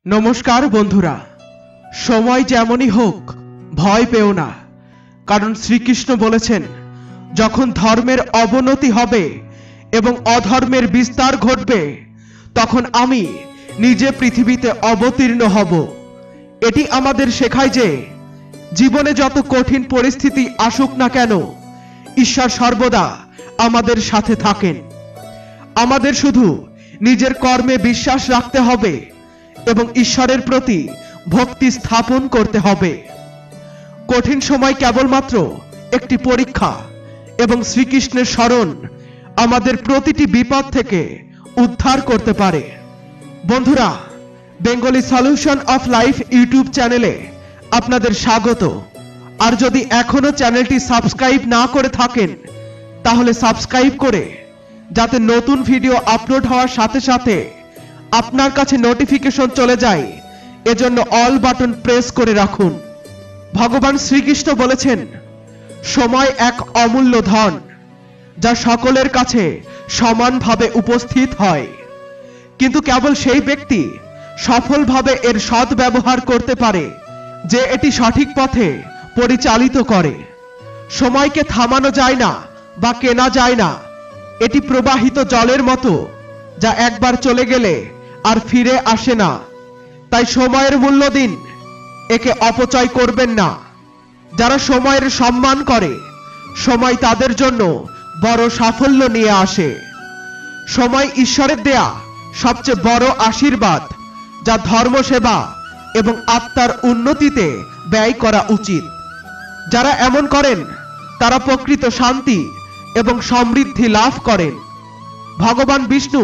নমস্কার বন্ধুরা, সময় যেমনই হোক ভয় পেও না, কারণ শ্রীকৃষ্ণ বলেছেন যখন ধর্মের অবনতি হবে এবং অধর্মের বিস্তার ঘটবে তখন আমি নিজে পৃথিবীতে অবতীর্ণ হব। এটি আমাদের শেখায় যে জীবনে যত কঠিন পরিস্থিতি আসুক না কেন ঈশ্বর সর্বদা আমাদের সাথে থাকেন। আমাদের শুধু নিজের কর্মে বিশ্বাস রাখতে হবে এবং ঈশ্বরের প্রতি ভক্তি স্থাপন করতে হবে। কঠিন সময় কেবলমাত্র একটি পরীক্ষা এবং শ্রীকৃষ্ণের স্মরণ আমাদের প্রতিটি বিপদ থেকে উদ্ধার করতে পারে। বন্ধুরা, Bengali solution of life YouTube চ্যানেলে আপনাদের স্বাগত। আর যদি এখনো চ্যানেলটি সাবস্ক্রাইব না করে থাকেন তাহলে সাবস্ক্রাইব করে যাতে নতুন ভিডিও আপলোড হওয়ার সাথে সাথে আপনার কাছে নোটিফিকেশন চলে যায় এজন্য অল বাটন প্রেস করে রাখুন। ভগবান শ্রীকৃষ্ণ বলেছেন সময় এক অমূল্য ধন যা সকলের কাছে সমানভাবে উপস্থিত হয়, কিন্তু কেবল সেই ব্যক্তি সফলভাবে এর সদ্ব্যবহার করতে পারে যে এটি সঠিক পথে পরিচালিত করে। সময়কে থামানো যায় না বা কেনা যায় না, এটি প্রবাহিত জলের মতো যা একবার চলে গেলে আর ফিরে আসে না। তাই সময়ের মূল্য দিন, একে অপচয় করবেন না। যারা সময়ের সম্মান করে সময় তাদের জন্য বড় সাফল্য নিয়ে আসে। সময় ঈশ্বরের দেয়া সবচেয়ে বড় আশীর্বাদ যা ধর্মসেবা এবং আত্মার উন্নতিতে ব্যয় করা উচিত। যারা এমন করেন তারা প্রকৃত শান্তি এবং সমৃদ্ধি লাভ করেন। ভগবান বিষ্ণু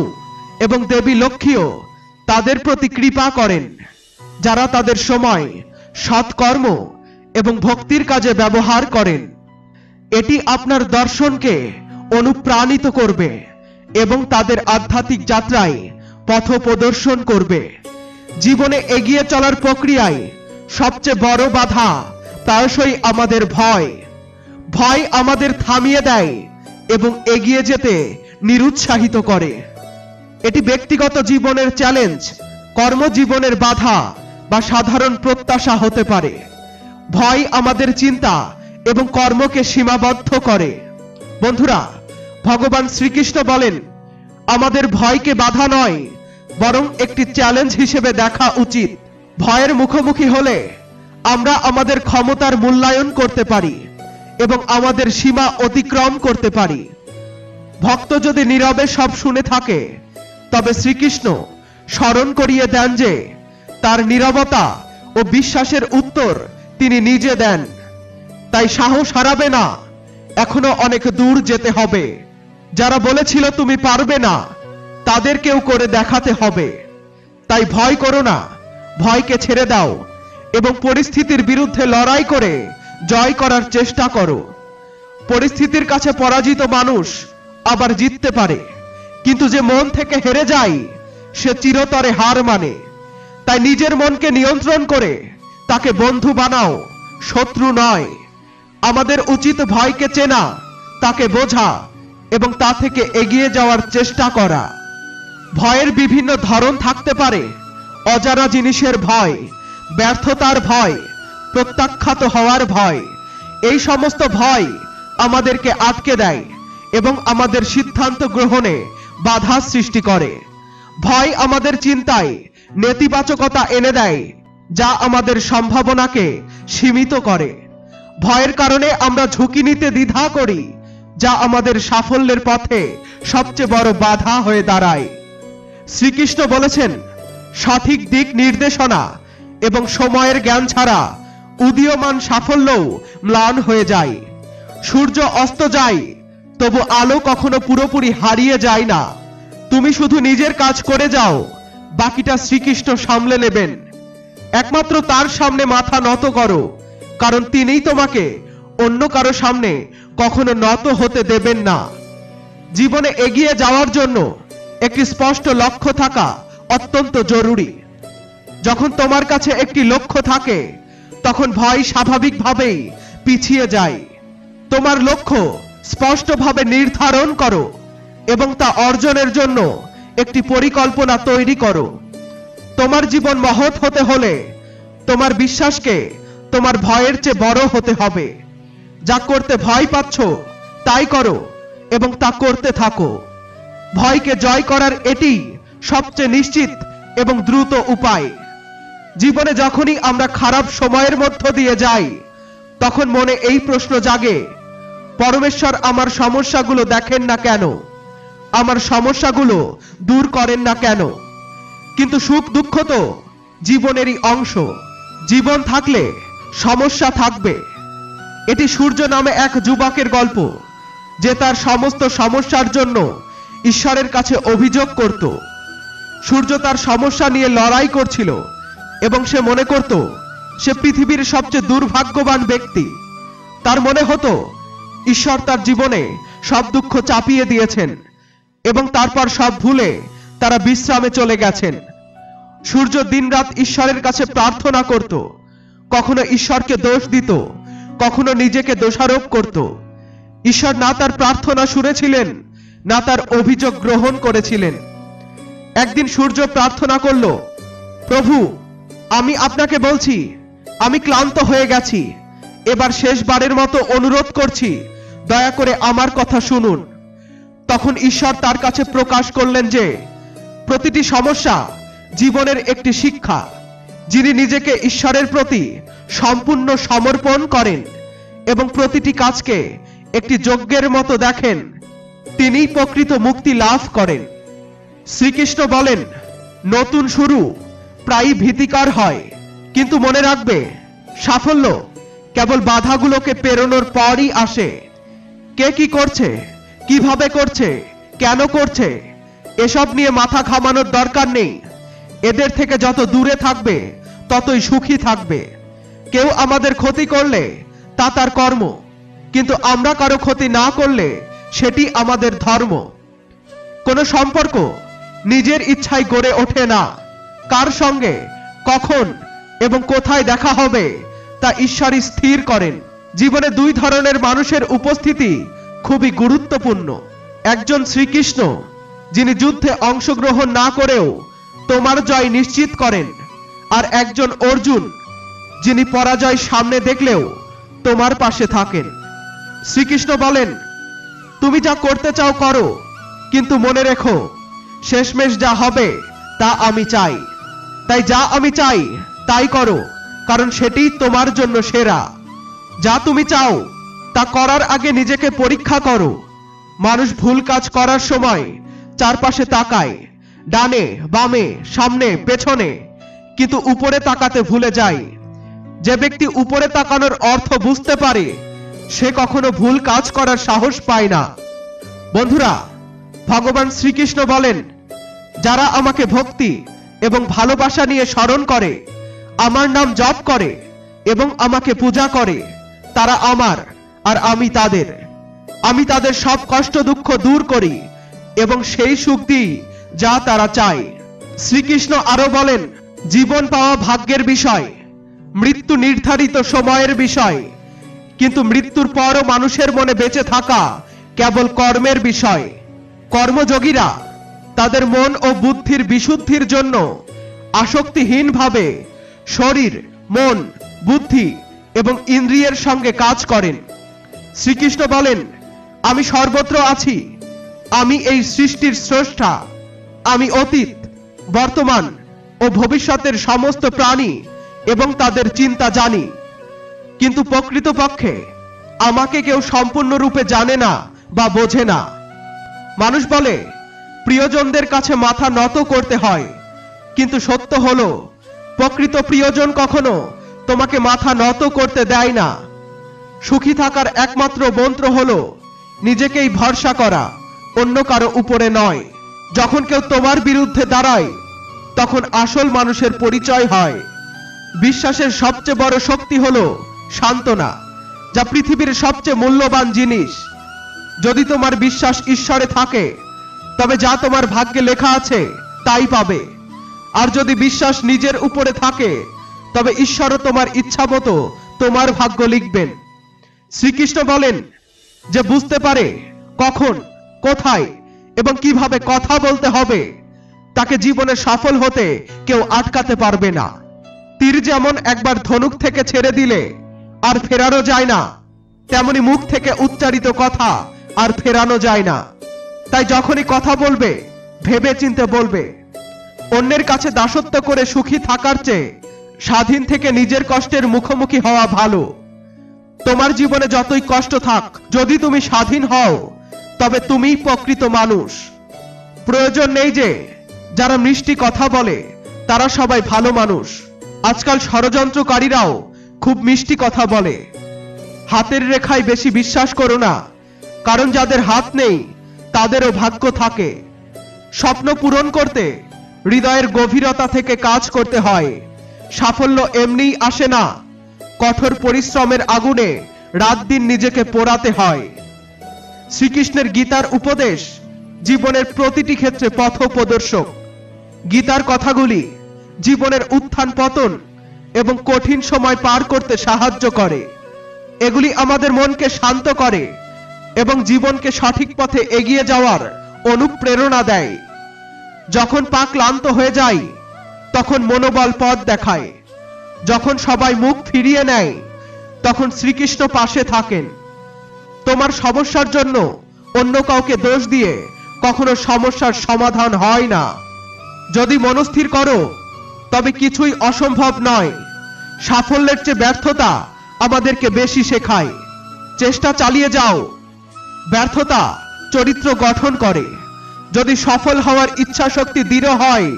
এবং দেবী লক্ষ্মীও তাদের প্রতি কৃপা করেন যারা তাদের সময় সৎকর্ম এবং ভক্তির কাজে ব্যবহার করেন। এটি আপনার দর্শনকে অনুপ্রাণিত করবে এবং তাদের আধ্যাত্মিক যাত্রায় পথ প্রদর্শন করবে। জীবনে এগিয়ে চলার প্রক্রিয়ায় সবচেয়ে বড় বাধা প্রায়শই আমাদের ভয়। ভয় আমাদের থামিয়ে দেয় এবং এগিয়ে যেতে নিরুৎসাহিত করে। এটি ব্যক্তিগত জীবনের চ্যালেঞ্জ, কর্মজীবনের বাধা বা সাধারণ প্রত্যাশা হতে পারে। ভয় আমাদের চিন্তা এবং কর্মকে সীমাবদ্ধ করে। বন্ধুরা, ভগবান শ্রীকৃষ্ণ বলেন আমাদের ভয়কে বাধা নয় বরং একটি চ্যালেঞ্জ হিসেবে দেখা উচিত। ভয়ের মুখোমুখি হলে আমরা আমাদের ক্ষমতার মূল্যায়ন করতে পারি এবং আমাদের সীমা অতিক্রম করতে পারি। ভক্ত যদি নীরবে সব শুনে থাকে তবে শ্রীকৃষ্ণ স্মরণ করিয়ে দেন যে তার নীরবতা ও বিশ্বাসের উত্তর তিনি নিজে দেন। তাই সাহস হারাবে না, এখনো অনেক দূর যেতে হবে। যারা বলেছিল তুমি পারবে না তাদেরকেও করে দেখাতে হবে। তাই ভয় করো না, ভয়কে ছেড়ে দাও এবং পরিস্থিতির বিরুদ্ধে লড়াই করে জয় করার চেষ্টা করো। পরিস্থিতির কাছে পরাজিত মানুষ আবার জিততে পারে, কিন্তু যে মন থেকে হেরে যায় সে চিরতরে হার মানে। তাই নিজের মনকে নিয়ন্ত্রণ করে তাকে বন্ধু বানাও, শত্রু নয়। আমাদের উচিত ভয়কে চেনা, তাকে বোঝা এবং তা থেকে এগিয়ে যাওয়ার চেষ্টা করা। ভয়ের বিভিন্ন ধরন থাকতে পারে। অজানা জিনিসের ভয়, ব্যর্থতার ভয়, প্রত্যাখ্যাত হওয়ার ভয়। এই সমস্ত ভয় আমাদেরকে আটকে দেয় এবং আমাদের সিদ্ধান্ত গ্রহণে বাধা সৃষ্টি করে। ভয় আমাদের চিন্তায় নেতিবাচকতা এনে দেয় যা আমাদের সম্ভাবনাকে সীমিত করে। ভয়ের কারণে আমরা ঝুঁকি নিতে দ্বিধা করি যা আমাদের সাফল্যের পথে সবচেয়ে বড় বাধা হয়ে দাঁড়ায়। শ্রীকৃষ্ণ বলেছেন সঠিক দিক নির্দেশনা এবং সময়ের জ্ঞান ছাড়া উদীয়মান সাফল্যও ম্লান হয়ে যায়। সূর্য অস্ত যায় তবু আলো কখনো পুরোপুরি হারিয়ে যায় না। তুমি শুধু নিজের কাজ করে যাও, বাকিটা শ্রীকৃষ্ণ সামলে নেবেন। একমাত্র তার সামনে মাথা নত করো, কারণ তিনিই তোমাকে অন্য কারো সামনে কখনো নত হতে দেবেন না। জীবনে এগিয়ে যাওয়ার জন্য একটি স্পষ্ট লক্ষ্য থাকা অত্যন্ত জরুরি। যখন তোমার কাছে একটি লক্ষ্য থাকে তখন ভয় স্বাভাবিকভাবেই পিছিয়ে যায়। তোমার লক্ষ্য স্পষ্টভাবে নির্ধারণ করো এবং তা অর্জনের জন্য একটি পরিকল্পনা তৈরি করো। তোমার জীবন মহৎ হতে হলে তোমার বিশ্বাসকে তোমার ভয়ের চেয়ে বড় হতে হবে। যা করতে ভয় পাচ্ছ তাই করো এবং তা করতে থাকো। ভয়কে জয় করার এটি সবচেয়ে নিশ্চিত এবং দ্রুত উপায়। জীবনে যখনই আমরা খারাপ সময়ের মধ্য দিয়ে যাই, তখন মনে এই প্রশ্ন জাগে, পরমেশ্বর আমার সমস্যাগুলো দেখেন না কেন? আমার সমস্যাগুলো দূর করেন না কেন? কিন্তু সুখ দুঃখ তো জীবনেরই অংশ। জীবন থাকলে সমস্যা থাকবে। এটি সূর্য নামে এক যুবকের গল্প, যে তার সমস্ত সমস্যার জন্য ঈশ্বরের কাছে অভিযোগ করত। সূর্য তার সমস্যা নিয়ে লড়াই করছিল এবং সে মনে করত সে পৃথিবীর সবচেয়ে দুর্ভাগ্যবান ব্যক্তি। তার মনে হতো ঈশ্বর তার জীবনে সব দুঃখ চাপিয়ে দিয়েছেন এবং তারপর সব ভুলে তারা বিশ্রামে চলে গেছেন। সূর্য দিনরাত ঈশ্বরের কাছে প্রার্থনা করত, কখনো ঈশ্বরকে দোষ দিত, কখনো নিজেকে দোষারোপ করত। ঈশ্বর না তার প্রার্থনা শুনেছিলেন, না তার অভিযোগ গ্রহণ করেছিলেন। একদিন সূর্য প্রার্থনা করল, প্রভু, আমি আপনাকে বলছি, আমি ক্লান্ত হয়ে গেছি। এবার শেষবারের মতো অনুরোধ করছি, দয়া করে আমার কথা শুনুন। তখন ঈশ্বর তার কাছে প্রকাশ করলেন যে প্রতিটি সমস্যা জীবনের একটি শিক্ষা। যিনি নিজেকে ঈশ্বরের প্রতি সম্পূর্ণ সমর্পণ করেন এবং প্রতিটি কাজকে একটি যজ্ঞের মতো দেখেন, তিনিই প্রকৃত মুক্তি লাভ করেন। শ্রীকৃষ্ণ বলেন, নতুন শুরু প্রায়ই ভীতিকর হয়, কিন্তু মনে রাখবে, সাফল্য কেবল বাধাগুলোকে পেরোনোর পরই আসে। কে কি করছে, কিভাবে করছে, কেন করছে, এসব নিয়ে মাথা ঘামানোর দরকার নেই। এদের থেকে যত দূরে থাকবে ততই সুখী থাকবে। কেউ আমাদের ক্ষতি করলে তা তার কর্ম, কিন্তু আমরা কারো ক্ষতি না করলে সেটি আমাদের ধর্ম। কোনো সম্পর্ক নিজের ইচ্ছায় গড়ে ওঠে না। কার সঙ্গে, কখন এবং কোথায় দেখা হবে তা ঈশ্বরই স্থির করেন। জীবনে দুই ধরনের মানুষের উপস্থিতি খুবই গুরুত্বপূর্ণ। একজন শ্রীকৃষ্ণ, যিনি যুদ্ধে অংশগ্রহণ না করেও তোমার জয় নিশ্চিত করেন, আর একজন অর্জুন, যিনি পরাজয় সামনে দেখলেও তোমার পাশে থাকেন। শ্রীকৃষ্ণ বলেন, তুমি যা করতে চাও করো, কিন্তু মনে রেখো, শেষমেশ যা হবে তা আমি চাই। তাই যা আমি চাই তাই করো, কারণ সেটি তোমার জন্য সেরা। যা তুমি চাও তা করার আগে নিজেকে পরীক্ষা করো। মানুষ ভুল কাজ করার সময় চারপাশে তাকায়, ডানে বামে সামনে পেছনে, কিন্তু উপরে তাকাতে ভুলে যায়। যে ব্যক্তি উপরে তাকানোর অর্থ বুঝতে পারে, সে কখনো ভুল কাজ করার সাহস পায় না। বন্ধুরা, ভগবান শ্রীকৃষ্ণ বলেন, যারা আমাকে ভক্তি এবং ভালোবাসা নিয়ে স্মরণ করে, আমার নাম জপ করে এবং আমাকে পূজা করে, তারা আমার আর আমি তাদের। আমি তাদের সব কষ্ট দুঃখ দূর করি এবং সেই সুখ দিই যা তারা চায়। শ্রীকৃষ্ণ আরো বলেন, জীবন পাওয়া ভাগ্যের বিষয়, মৃত্যু নির্ধারিত সময়ের বিষয়, কিন্তু মৃত্যুর পরও মানুষের মনে বেঁচে থাকা কেবল কর্মের বিষয়। কর্মযোগীরা তাদের মন ও বুদ্ধির বিশুদ্ধির জন্য আসক্তিহীনভাবে শরীর, মন, বুদ্ধি এবং ইন্দ্রিয়ের সঙ্গে কাজ করেন। শ্রীকৃষ্ণ বলেন, আমি সর্বত্র আছি। আমি এই সৃষ্টির স্রষ্টা। আমি অতীত, বর্তমান ও ভবিষ্যতের সমস্ত প্রাণী এবং তাদের চিন্তা জানি। কিন্তু প্রকৃতপক্ষে আমাকে কেউ সম্পূর্ণরূপে জানে না বা বোঝে না। মানুষ বলে প্রিয়জনদের কাছে মাথা নত করতে হয়, কিন্তু সত্য হলো প্রকৃত প্রিয়জন কখনো তোমাকে মাথা নত করতে দেয় না। সুখী থাকার একমাত্র মন্ত্র হলো নিজেকেই ভরসা করা, অন্য কারো উপরে নয়। যখন কেউ তোমার বিরুদ্ধে দাঁড়ায়, তখন আসল মানুষের পরিচয় হয়। বিশ্বাসের সবচেয়ে বড় শক্তি হলো সান্ত্বনা, যা পৃথিবীর সবচেয়ে মূল্যবান জিনিস। যদি তোমার বিশ্বাস ঈশ্বরে থাকে, তবে যা তোমার ভাগ্যে লেখা আছে তাই পাবে। আর যদি বিশ্বাস নিজের উপরে থাকে, তবে ঈশ্বরও তোমার ইচ্ছা মতো তোমার ভাগ্য লিখবেন। শ্রীকৃষ্ণ বলেন, যে বুঝতে পারে কখন, কোথায় এবং কিভাবে কথা বলতে হবে, তাকে জীবনে সফল হতে কেউ আটকাতে পারবে না। তীর যেমন একবার ধনুক থেকে ছেড়ে দিলে আর ফেরানো যায় না, তেমনি মুখ থেকে উচ্চারিত কথা আর ফেরানো যায় না। তাই যখনই কথা বলবে ভেবে চিন্তে বলবে। অন্যের কাছে দাসত্ব করে সুখী থাকার চেয়ে স্বাধীন থেকে নিজের কষ্টের মুখোমুখি হওয়া ভালো। তোমার জীবনে যতই কষ্ট থাক, যদি তুমি স্বাধীন হও তবে তুমিই প্রকৃত মানুষ। প্রয়োজন নেই যে যারা মিষ্টি কথা বলে তারা সবাই ভালো মানুষ। আজকাল ষড়যন্ত্রকারীরাও খুব মিষ্টি কথা বলে। হাতের রেখায় বেশি বিশ্বাস করো না, কারণ যাদের হাত নেই তাদেরও ভাগ্য থাকে। স্বপ্ন পূরণ করতে হৃদয়ের গভীরতা থেকে কাজ করতে হয়। সাফল্য এমনিই আসে না, কঠোর পরিশ্রমের আগুনে রাত দিন নিজেকে পোড়াতে হয়। শ্রীকৃষ্ণের গীতার উপদেশ জীবনের প্রতিটি ক্ষেত্রে পথ প্রদর্শক। গীতার কথাগুলি জীবনের উত্থান পতন এবং কঠিন সময় পার করতে সাহায্য করে। এগুলি আমাদের মনকে শান্ত করে এবং জীবনকে সঠিক পথে এগিয়ে যাওয়ার অনুপ্রেরণা দেয়। যখন পা ক্লান্ত হয়ে যায় তখন মনোবল পথ দেখায়। যখন সবাই মুখ ফিরিয়ে নেয় তখন শ্রীকৃষ্ণ পাশে থাকেন। তোমার সমস্যার জন্য অন্য কাউকে দোষ দিয়ে কখনো সমস্যার সমাধান হয় না। যদি মনস্থির করো তবে কিছুই অসম্ভব নয়। সাফল্যের চেয়ে ব্যর্থতা আমাদেরকে বেশি শেখায়। চেষ্টা চালিয়ে যাও। ব্যর্থতা চরিত্র গঠন করে। যদি সফল হওয়ার ইচ্ছা শক্তি দৃঢ় হয়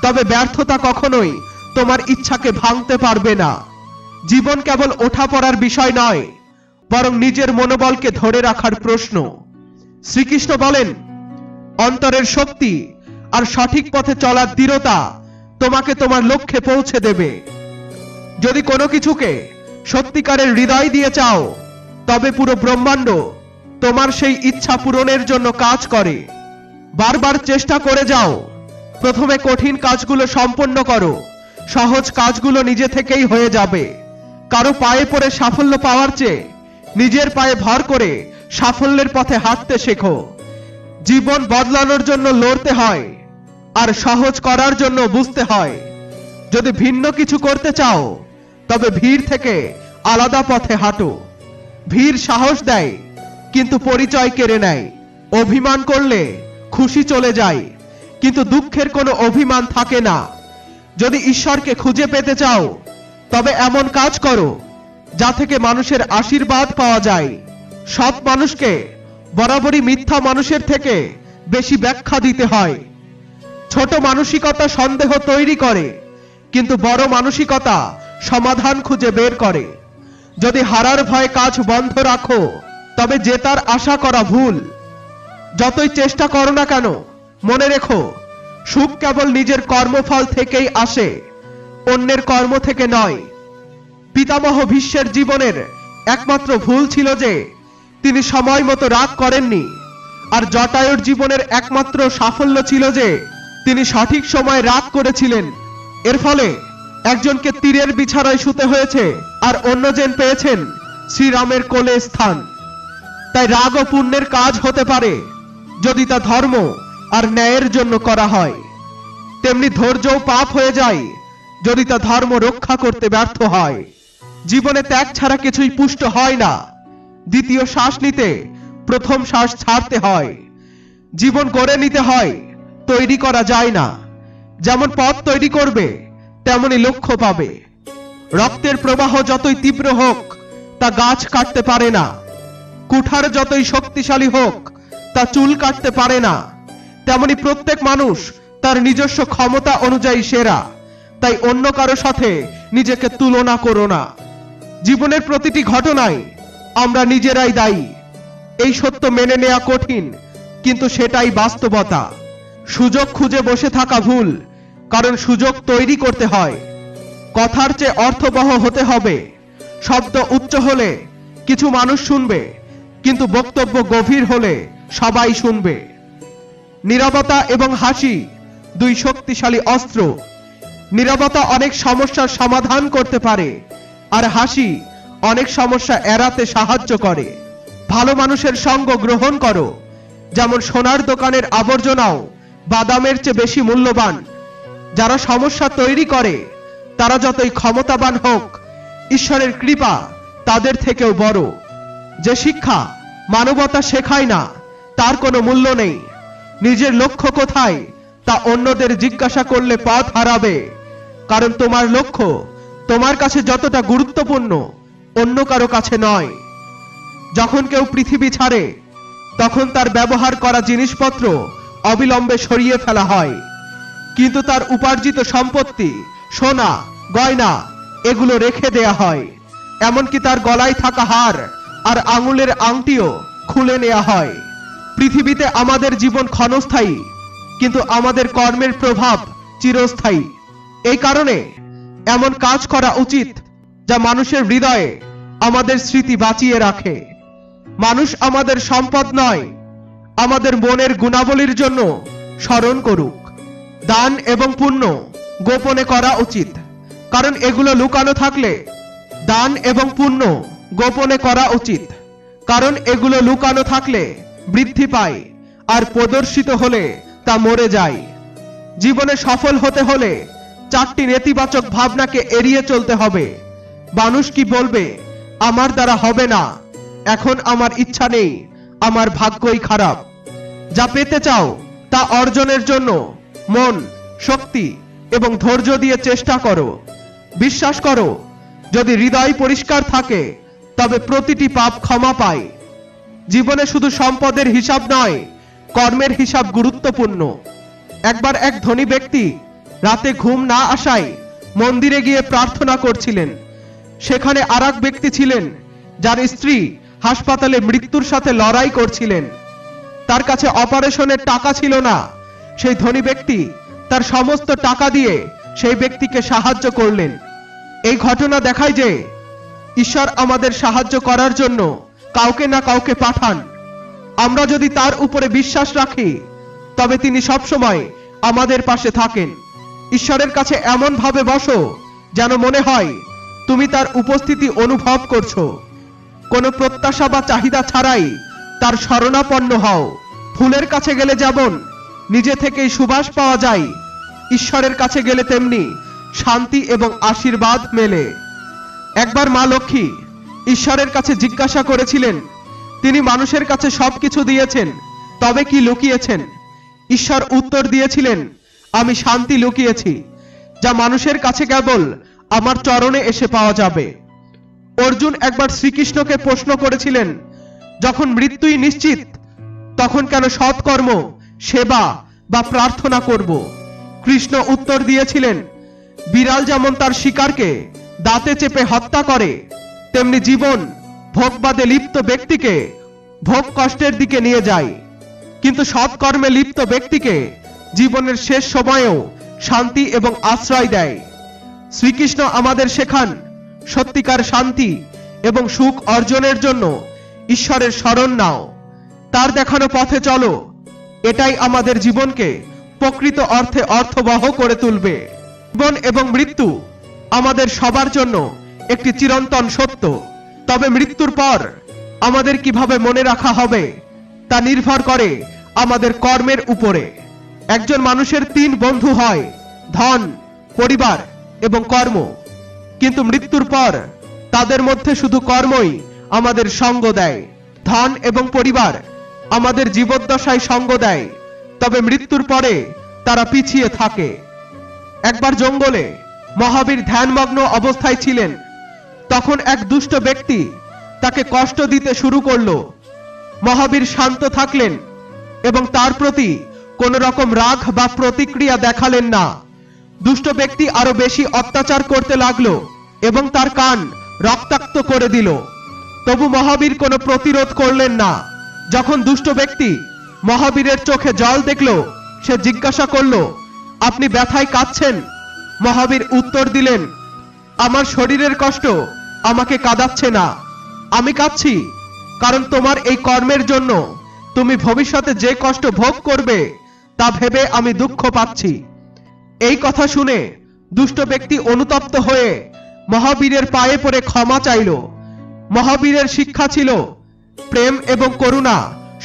তবে ব্যর্থতা কখনোই তোমার ইচ্ছাকে ভাঙতে পারবে না। জীবন কেবল ওঠা পড়ার বিষয় নয়, বরং নিজের মনোবলকে ধরে রাখার প্রশ্ন। শ্রীকৃষ্ণ বলেন, অন্তরের শক্তি আর সঠিক পথে চলার দৃঢ়তা তোমাকে তোমার লক্ষ্যে পৌঁছে দেবে। যদি কোনো কিছুকে সত্যিকারের হৃদয় দিয়ে চাও তবে পুরো ব্রহ্মাণ্ড তোমার সেই ইচ্ছা পূরণের জন্য কাজ করে। বারবার চেষ্টা করে যাও। প্রথমে কঠিন কাজগুলো সম্পন্ন করো, সহজ কাজগুলো নিজে থেকেই হয়ে যাবে। কারো পায়ে পড়ে সাফল্য পাওয়ার চেয়ে নিজের পায়ে ভর করে সাফল্যের পথে হাঁটতে শেখো। জীবন বদলানোর জন্য লড়তে হয়, আর সহজ করার জন্য বুঝতে হয়। যদি ভিন্ন কিছু করতে চাও তবে ভিড় থেকে আলাদা পথে হাঁটো। ভিড় সাহস দেয় কিন্তু পরিচয় কেড়ে নেয়। অভিমান করলে খুশি চলে যায়, কিন্তু দুঃখের কোনো অভিমান থাকে না। যদি ঈশ্বরকে খুঁজে পেতে চাও তবে এমন কাজ করো যা থেকে মানুষের আশীর্বাদ পাওয়া যায়। সৎ মানুষকে বরাবরই মিথ্যা মানুষের থেকে বেশি ব্যাখ্যা দিতে হয়। ছোট মানসিকতা সন্দেহ তৈরি করে, কিন্তু বড় মানসিকতা সমাধান খুঁজে বের করে। যদি হারার ভয়ে কাজ বন্ধ রাখো তবে জেতার আশা করা ভুল। যতই চেষ্টা করো না কেন, মনে রেখো, সুখ কেবল নিজের কর্মফল থেকেই আসে, অন্যের কর্ম থেকে নয়। পিতামহ ভীষ্মের জীবনের একমাত্র ভুল ছিল যে তিনি সময় মতো রাগ করেননি, আর জটায়ুর জীবনের একমাত্র সাফল্য ছিল যে তিনি সঠিক সময় রাগ করেছিলেন। এর ফলে একজনকে তীরের বিছানায় শুতে হয়েছে আর অন্যজন পেয়েছেন শ্রীরামের কোলে স্থান। তাই রাগ ও পুণ্যের কাজ হতে পারে যদি তা ধর্ম আর ন্যায়ের জন্য করা হয়, তেমনি ধৈর্যও পাপ হয়ে যায় যদি তা ধর্ম রক্ষা করতে ব্যর্থ হয়। জীবনে ত্যাগ ছাড়া কিছুই পুষ্ট হয় না। দ্বিতীয় শ্বাস নিতে প্রথম শ্বাস ছাড়তে হয়। জীবন গড়ে নিতে হয়, তৈরি করা যায় না। যেমন পথ তৈরি করবে তেমনি লক্ষ্য পাবে। রক্তের প্রবাহ যতই তীব্র হোক তা গাছ কাটতে পারে না। কুঠার যতই শক্তিশালী হোক তা চুল কাটতে পারে না। তেমনি প্রত্যেক মানুষ তার নিজস্ব ক্ষমতা অনুযায়ী সেরা। তাই অন্য কারো সাথে নিজেকে তুলনা করো না। জীবনের প্রতিটি ঘটনায় আমরা নিজেরাই দায়ী। এই সত্য মেনে নেওয়া কঠিন, কিন্তু সেটাই বাস্তবতা। সুযোগ খুঁজে বসে থাকা ভুল, কারণ সুযোগ তৈরি করতে হয়। কথার চেয়ে অর্থবহ হতে হবে। শব্দ উচ্চ হলে কিছু মানুষ শুনবে, কিন্তু বক্তব্য গভীর হলে সবাই শুনবে। নীরবতা এবং হাসি দুই শক্তিশালী অস্ত্র। নীরবতা অনেক সমস্যার সমাধান করতে পারে, আর হাসি অনেক সমস্যা এড়াতে সাহায্য করে। ভালো মানুষের সঙ্গ গ্রহণ করো, যেমন সোনার দোকানের আবর্জনাও বাদামের চেয়ে বেশি মূল্যবান। যারা সমস্যা তৈরি করে তারা যতই ক্ষমতাবান হোক, ঈশ্বরের কৃপা তাদের থেকেও বড়। যে শিক্ষা মানবতা শেখায় না তার কোনো মূল্য নেই। নিজের লক্ষ্য কোথায় তা অন্যদের জিজ্ঞাসা করলে পথ হারাবে, কারণ তোমার লক্ষ্য তোমার কাছে যতটা গুরুত্বপূর্ণ অন্য কারো কাছে নয়। যখন কেউ পৃথিবী ছাড়ে তখন তার ব্যবহার করা জিনিসপত্র অবিলম্বে সরিয়ে ফেলা হয়, কিন্তু তার উপার্জিত সম্পত্তি, সোনা, গয়না এগুলো রেখে দেয়া হয়। এমনকি তার গলায় থাকা হার আর আঙুলের আংটিও খুলে নেওয়া হয়। পৃথিবীতে আমাদের জীবন ক্ষণস্থায়ী, কিন্তু আমাদের কর্মের প্রভাব চিরস্থায়ী। এই কারণে এমন কাজ করা উচিত যা মানুষের হৃদয়ে আমাদের স্মৃতি বাঁচিয়ে রাখে। মানুষ আমাদের সম্পদ নয়, আমাদের মনের গুণাবলীর জন্য স্মরণ করুক। দান এবং পুণ্য গোপনে করা উচিত, কারণ এগুলো লুকানো থাকলে দান এবং পুণ্য গোপনে করা উচিত, কারণ এগুলো লুকানো থাকলে বৃদ্ধি পায়, আর প্রদর্শিত হলে তা মরে যায়। জীবনে সফল হতে হলে 4টি নেতিবাচক ভাবনাকে এড়িয়ে চলতে হবে। মানুষ কি বলবে? আমার দ্বারা হবে না, এখন আমার ইচ্ছা নেই, আমার ভাগ্যই খারাপ। যা পেতে চাও তা অর্জনের জন্য মন, শক্তি এবং ধৈর্য দিয়ে চেষ্টা করো। বিশ্বাস করো, যদি হৃদয় পরিষ্কার থাকে তবে প্রতিটি পাপ ক্ষমা পায়। জীবনে শুধু সম্পদের হিসাব নয়, কর্মের হিসাব গুরুত্বপূর্ণ। একবার এক ধনী ব্যক্তি রাতে ঘুম না আসায় মন্দিরে গিয়ে প্রার্থনা করছিলেন। সেখানে আরেক ব্যক্তি ছিলেন যার স্ত্রী হাসপাতালে মৃত্যুর সাথে লড়াই করছিলেন। তার কাছে অপারেশনের টাকা ছিল না। সেই ধনী ব্যক্তি তার সমস্ত টাকা দিয়ে সেই ব্যক্তিকে সাহায্য করলেন। এই ঘটনা দেখায় যে ঈশ্বর আমাদের সাহায্য করার জন্য কাউকে না কাউকে পাঠান। আমরা যদি তার উপরে বিশ্বাস রাখি তবে তিনি সবসময় আমাদের পাশে থাকেন। ঈশ্বরের কাছে এমন ভাবে বসো যেন মনে হয় তুমি তার উপস্থিতি অনুভব করছো। কোনো প্রত্যাশা বা চাহিদা ছাড়াই তার শরণাপন্ন হও। ফুলের কাছে গেলে যেমন নিজে থেকেই সুবাস পাওয়া যায়, ঈশ্বরের কাছে গেলে তেমনি শান্তি এবং আশীর্বাদ মেলে। একবার মা লক্ষ্মী ঈশ্বরের কাছে জিজ্ঞাসা করেছিলেন, তিনি মানুষের কাছে সবকিছু দিয়েছেন, তবে কি লুকিয়েছেন? ঈশ্বর উত্তর দিয়েছিলেন, আমি শান্তি লুকিয়েছি, যা মানুষের কাছে কেবল আমার চরণে এসে পাওয়া যাবে। অর্জুন একবার শ্রীকৃষ্ণকে প্রশ্ন করেছিলেন, যখন মৃত্যুই নিশ্চিত তখন কেন সৎকর্ম, সেবা বা প্রার্থনা করব? কৃষ্ণ উত্তর দিয়েছিলেন, বিড়াল যেমন তার শিকারকে দাঁতে চেপে হত্যা করে, তেমনি জীবন ভোগবাদে লিপ্ত ব্যক্তিকে ভোগ কষ্টের দিকে নিয়ে যায়, কিন্তু সৎকর্মে লিপ্ত ব্যক্তিকে জীবনের শেষ সময়েও শান্তি এবং আশ্রয় দেয়। শ্রীকৃষ্ণ আমাদের শেখান, সত্যিকার শান্তি এবং সুখ অর্জনের জন্য ঈশ্বরের শরণ নাও, তার দেখানো পথে চলো। এটাই আমাদের জীবনকে প্রকৃত অর্থে অর্থবহ করে তুলবে। জীবন এবং মৃত্যু আমাদের সবার জন্য একটি চিরন্তন সত্য, তবে মৃত্যুর পর আমাদের কিভাবে মনে রাখা হবে তা নির্ভর করে আমাদের কর্মের উপরে। একজন মানুষের 3 বন্ধু হয়, ধন, পরিবার এবং কর্ম, কিন্তু মৃত্যুর পর তাদের মধ্যে শুধু কর্মই আমাদের সঙ্গ দেয়। ধন এবং পরিবার আমাদের জীবদ্দশায় সঙ্গ দেয়, তবে মৃত্যুর পরে তারা পিছিয়ে থাকে। একবার জঙ্গলে মহাবীর ধ্যানমগ্ন অবস্থায় ছিলেন। তখন এক দুষ্ট ব্যক্তি তাকে কষ্ট দিতে শুরু করলো। মহাবীর শান্ত থাকলেন এবং তার প্রতি কোন রকম রাগ বা প্রতিক্রিয়া দেখালেন না। দুষ্ট ব্যক্তি আরো বেশি অত্যাচার করতে লাগলো এবং তার কান রক্তাক্ত করে দিল। তবু মহাবীর কোনো প্রতিরোধ করলেন না। যখন দুষ্ট ব্যক্তি মহাবীরের চোখে জল দেখলো, সে জিজ্ঞাসা করলো, আপনি ব্যথায় কাঁদছেন? মহাবীর উত্তর দিলেন, আমার শরীরের কষ্ট আমাকে কাঁদাচ্ছে না, আমি কাঁদছি কারণ তোমার এই কর্মের জন্য তুমি ভবিষ্যতে যে কষ্ট ভোগ করবে তা ভেবে আমি দুঃখ পাচ্ছি। এই কথা শুনে দুষ্ট ব্যক্তি অনুতপ্ত হয়ে মহাবীরের পায়ে পড়ে ক্ষমা চাইল। মহাবীরের শিক্ষা ছিল প্রেম এবং করুণা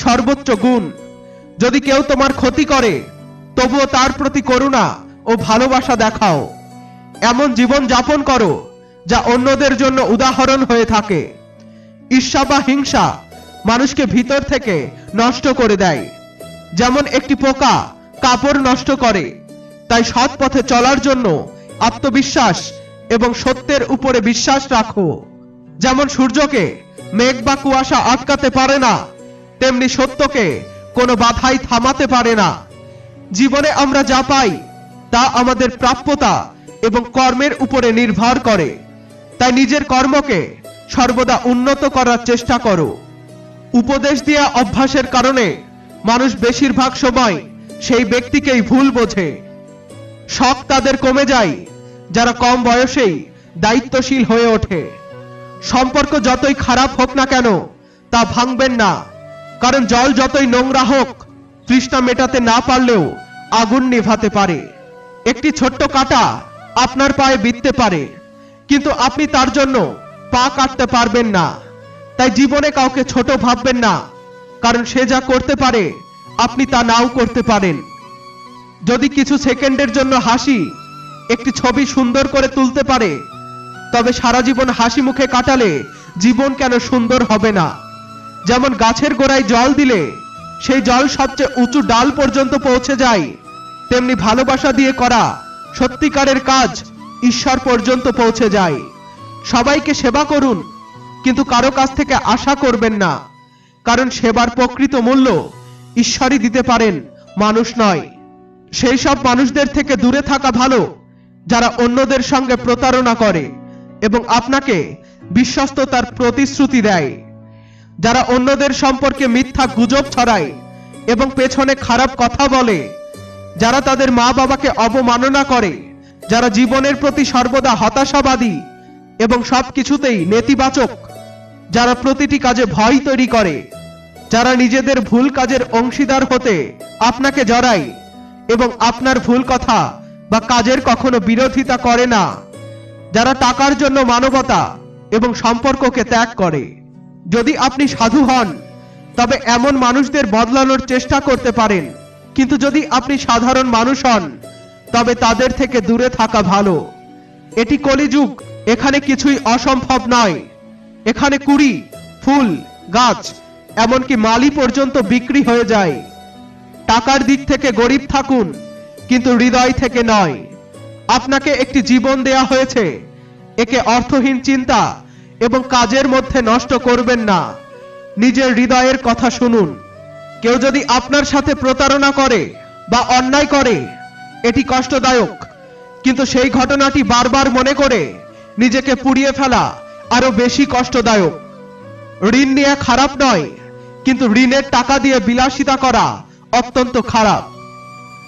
সর্বোচ্চ গুণ। যদি কেউ তোমার ক্ষতি করে তবুও তার প্রতি করুণা ও ভালোবাসা দেখাও। এমন জীবন যাপন করো যা অন্যদের জন্য উদাহরণ হয়ে থাকে। ঈর্ষা বা হিংসা মানুষকে ভিতর থেকে নষ্ট করে দেয়। যেমন একটি পোকা কাপড় নষ্ট করে, তাই সৎ পথে চলার জন্য আত্মবিশ্বাস এবং সত্যের উপরে বিশ্বাস রাখো। যেমন সূর্যকে মেঘ বা কুয়াশা আটকাতে পারে না, তেমনি সত্যকে কোনো বাধাই থামাতে পারে না। জীবনে আমরা যা পাই তা আমাদের প্রাপ্যতা এবং কর্মের উপরে নির্ভর করে, তাই নিজের কর্মকে সর্বদা উন্নত করার চেষ্টা করো। উপদেশ দেয়া অভ্যাসের কারণে মানুষ বেশিরভাগ সময় সেই ব্যক্তিকেই ভুল বোঝে। শখ তাদের কমে যায় যারা কম বয়সেই দায়িত্বশীল হয়ে ওঠে। সম্পর্ক যতই খারাপ হোক না কেন তা ভাঙবেন না, কারণ জল যতই নোংরা হোক তৃষ্ণা মেটাতে না পারলেও আগুন নেভাতে পারে। একটি ছোট্ট কাঁটা আপনার পায়ে বিঁধতে পারে, কিন্তু আপনি তার জন্য পা কাটতে পারবেন না। তাই জীবনে কাউকে ছোট ভাববেন না, কারণ সে যা করতে পারে আপনি তা নাও করতে পারেন। যদি কিছু সেকেন্ডের জন্য হাসি একটি ছবি সুন্দর করে তুলতে পারে, তবে সারা জীবন হাসি মুখে কাটালে জীবন কেন সুন্দর হবে না। যেমন গাছের গোড়ায় জল দিলে সেই জল সবচেয়ে উঁচু ডাল পর্যন্ত পৌঁছে যায়, তেমনি ভালোবাসা দিয়ে করা সত্যিকারের কাজ ঈশ্বর পর্যন্ত পৌঁছে যায়। সবাইকে সেবা করুন, কিন্তু কারো কাছ থেকে আশা করবেন না, কারণ সেবার প্রকৃত মূল্য ঈশ্বরই দিতে পারেন, মানুষ নয়। সেই সব মানুষদের থেকে দূরে থাকা ভালো যারা অন্যদের সঙ্গে প্রতারণা করে এবং আপনাকে বিশ্বস্ততার প্রতিশ্রুতি দেয়, যারা অন্যদের সম্পর্কে মিথ্যা গুজব ছড়ায় এবং পেছনে খারাপ কথা বলে, যারা তাদের মা বাবাকে অবমাননা করে, যারা জীবনের প্রতি সর্বদা হতাশাবাদী এবং সবকিছুতেই নেতিবাচক, যারা প্রতিটি কাজে ভয় তৈরি করে, যারা নিজেদের ভুল কাজের অংশীদার হতে আপনাকে জড়ায় এবং আপনার ভুল কথা বা কাজের কখনো বিরোধিতা করে না, যারা টাকার জন্য মানবতা এবং সম্পর্ককে ত্যাগ করে। যদি আপনি সাধু হন তবে এমন মানুষদের বদলানোর চেষ্টা করতে পারেন, কিন্তু যদি আপনি সাধারণ মানুষ হন তবে তাদের থেকে দূরে থাকা ভালো। এটি কলিযুগ, এখানে কিছুই অসম্ভব নয়। এখানে কুড়ি, ফুল, গাছ, এমনকি মালি পর্যন্ত বিক্রি হয়ে যায়। টাকার দিক থেকে গরিব থাকুন, কিন্তু হৃদয় থেকে নয়। আপনাকে একটি জীবন দেয়া হয়েছে, একে অর্থহীন চিন্তা এবং কাজের মধ্যে নষ্ট করবেন না। নিজের হৃদয়ের কথা শুনুন। কেউ যদি আপনার সাথে প্রতারণা করে বা অন্যায় করে, এটি কষ্টদায়ক, কিন্তু সেই ঘটনাটি বারবার মনে করে নিজেকে পুড়িয়ে ফেলা আরো বেশি কষ্টদায়ক। ঋণ নেওয়া খারাপ নয়, কিন্তু ঋণের টাকা দিয়ে বিলাসিতা করা অত্যন্ত খারাপ।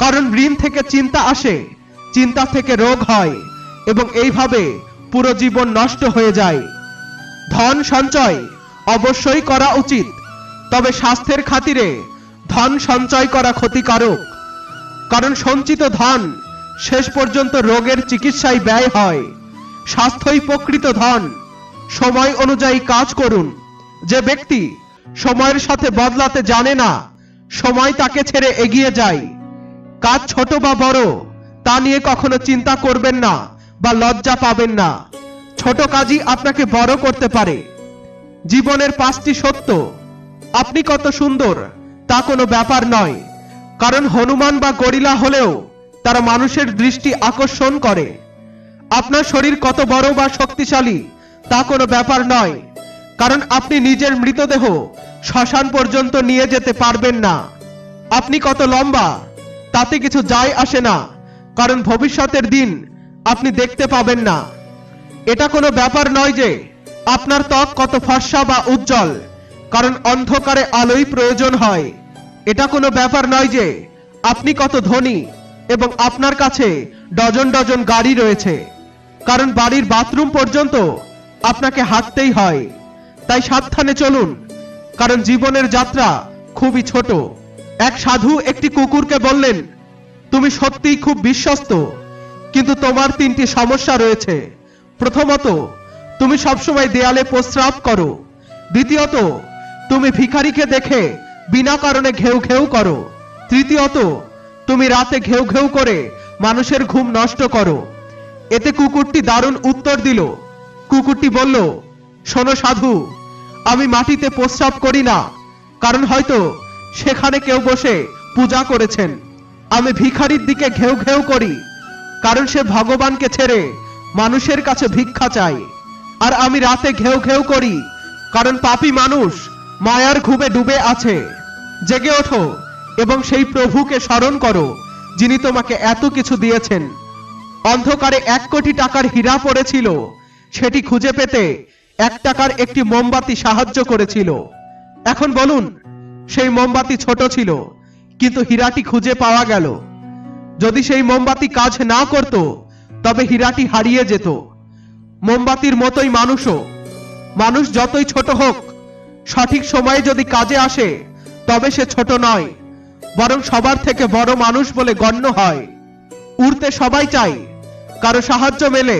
কারণ ঋণ থেকে চিন্তা আসে, চিন্তা থেকে রোগ হয় এবং এইভাবে পুরো জীবন নষ্ট হয়ে যায়। ধন সঞ্চয় অবশ্যই করা উচিত, তবে স্বাস্থ্যের খাতিরে ধন সঞ্চয় করা ক্ষতিকারক। কারণ সঞ্চিত ধন শেষ পর্যন্ত রোগের চিকিৎসায় ব্যয় হয়। স্বাস্থ্যই প্রকৃত ধন। সময় অনুযায়ী কাজ করুন। যে ব্যক্তি সময়ের সাথে বদলাতে জানে না, সময় তাকে ছেড়ে এগিয়ে যায়। কাজ ছোট বা বড় তা নিয়ে কখনো চিন্তা করবেন না বা লজ্জা পাবেন না। ছোট কাজই আপনাকে বড় করতে পারে। জীবনের 5টি সত্য। আপনি কত সুন্দর তা কোনো ব্যাপার নয়, কারণ হনুমান বা গরিলা হলেও তারা মানুষের দৃষ্টি আকর্ষণ করে। আপনার শরীর কত বড় বা শক্তিশালী তা কোনো ব্যাপার নয়, কারণ আপনি নিজের মৃতদেহ শ্মশান পর্যন্ত নিয়ে যেতে পারবেন না। আপনি কত লম্বা তাতে কিছু যায় আসে না, কারণ ভবিষ্যতের দিন আপনি দেখতে পাবেন না। এটা কোনো ব্যাপার নয় যে আপনার ত্বক কত ফর্সা বা উজ্জ্বল, কারণ অন্ধকারে আলোই প্রয়োজন হয়। এটা কোনো ব্যাপার নয় যে আপনি কত ধনী এবং আপনার কাছে ডজন ডজন গাড়ি রয়েছে, কারণ বাড়ির বাথরুম পর্যন্ত আপনাকে হাঁটতেই হয়। তাই সাবধানে চলুন, কারণ জীবনের যাত্রা খুবই ছোট। এক সাধু একটি কুকুরকে বললেন, তুমি সত্যিই খুব বিশ্বস্ত, কিন্তু তোমার 3টি সমস্যা রয়েছে। প্রথমত, তুমি সবসময় দেয়ালে প্রস্রাব করো। দ্বিতীয়ত, তুমি ভিখারিকে দেখে বিনা কারণে ঘেউ ঘেউ করো। তৃতীয়ত, তুমি রাতে ঘেউ ঘেউ করে মানুষের ঘুম নষ্ট করো। এতে কুকুরটি দারুণ উত্তর দিল। কুকুরটি বলল, শোনো সাধু, আমি মাটিতে প্রস্রাব করি না, কারণ হয়তো সেখানে কেউ বসে পূজা করেছেন। আমি ভিখারির দিকে ঘেউ ঘেউ করি, কারণ সে ভগবানকে ছেড়ে মানুষের কাছে ভিক্ষা চায়। আর আমি রাতে ঘেউ ঘেউ করি, কারণ পাপী মানুষ মায়ার ঘুমে ডুবে আছে। জেগে ওঠো এবং সেই প্রভুকে স্মরণ করো, যিনি তোমাকে এত কিছু দিয়েছেন। অন্ধকারে 1 কোটি টাকার হীরা পড়েছিল, সেটি খুঁজে পেতে 1 টাকার একটি মোমবাতি সাহায্য করেছিল। এখন বলুন, সেই মোমবাতি ছোট ছিল, কিন্তু হীরাটি খুঁজে পাওয়া গেল। যদি সেই মোমবাতি কাজ না করত, তবে হীরাটি হারিয়ে যেত। মোমবাতির মতোই মানুষও, মানুষ যতই ছোট হোক, সঠিক সময়ে যদি কাজে আসে, তবে সে ছোট নয়, বরং সবার থেকে বড় মানুষ বলে গণ্য হয়। উড়তে সবাই চায়, কারো সাহায্য মেলে,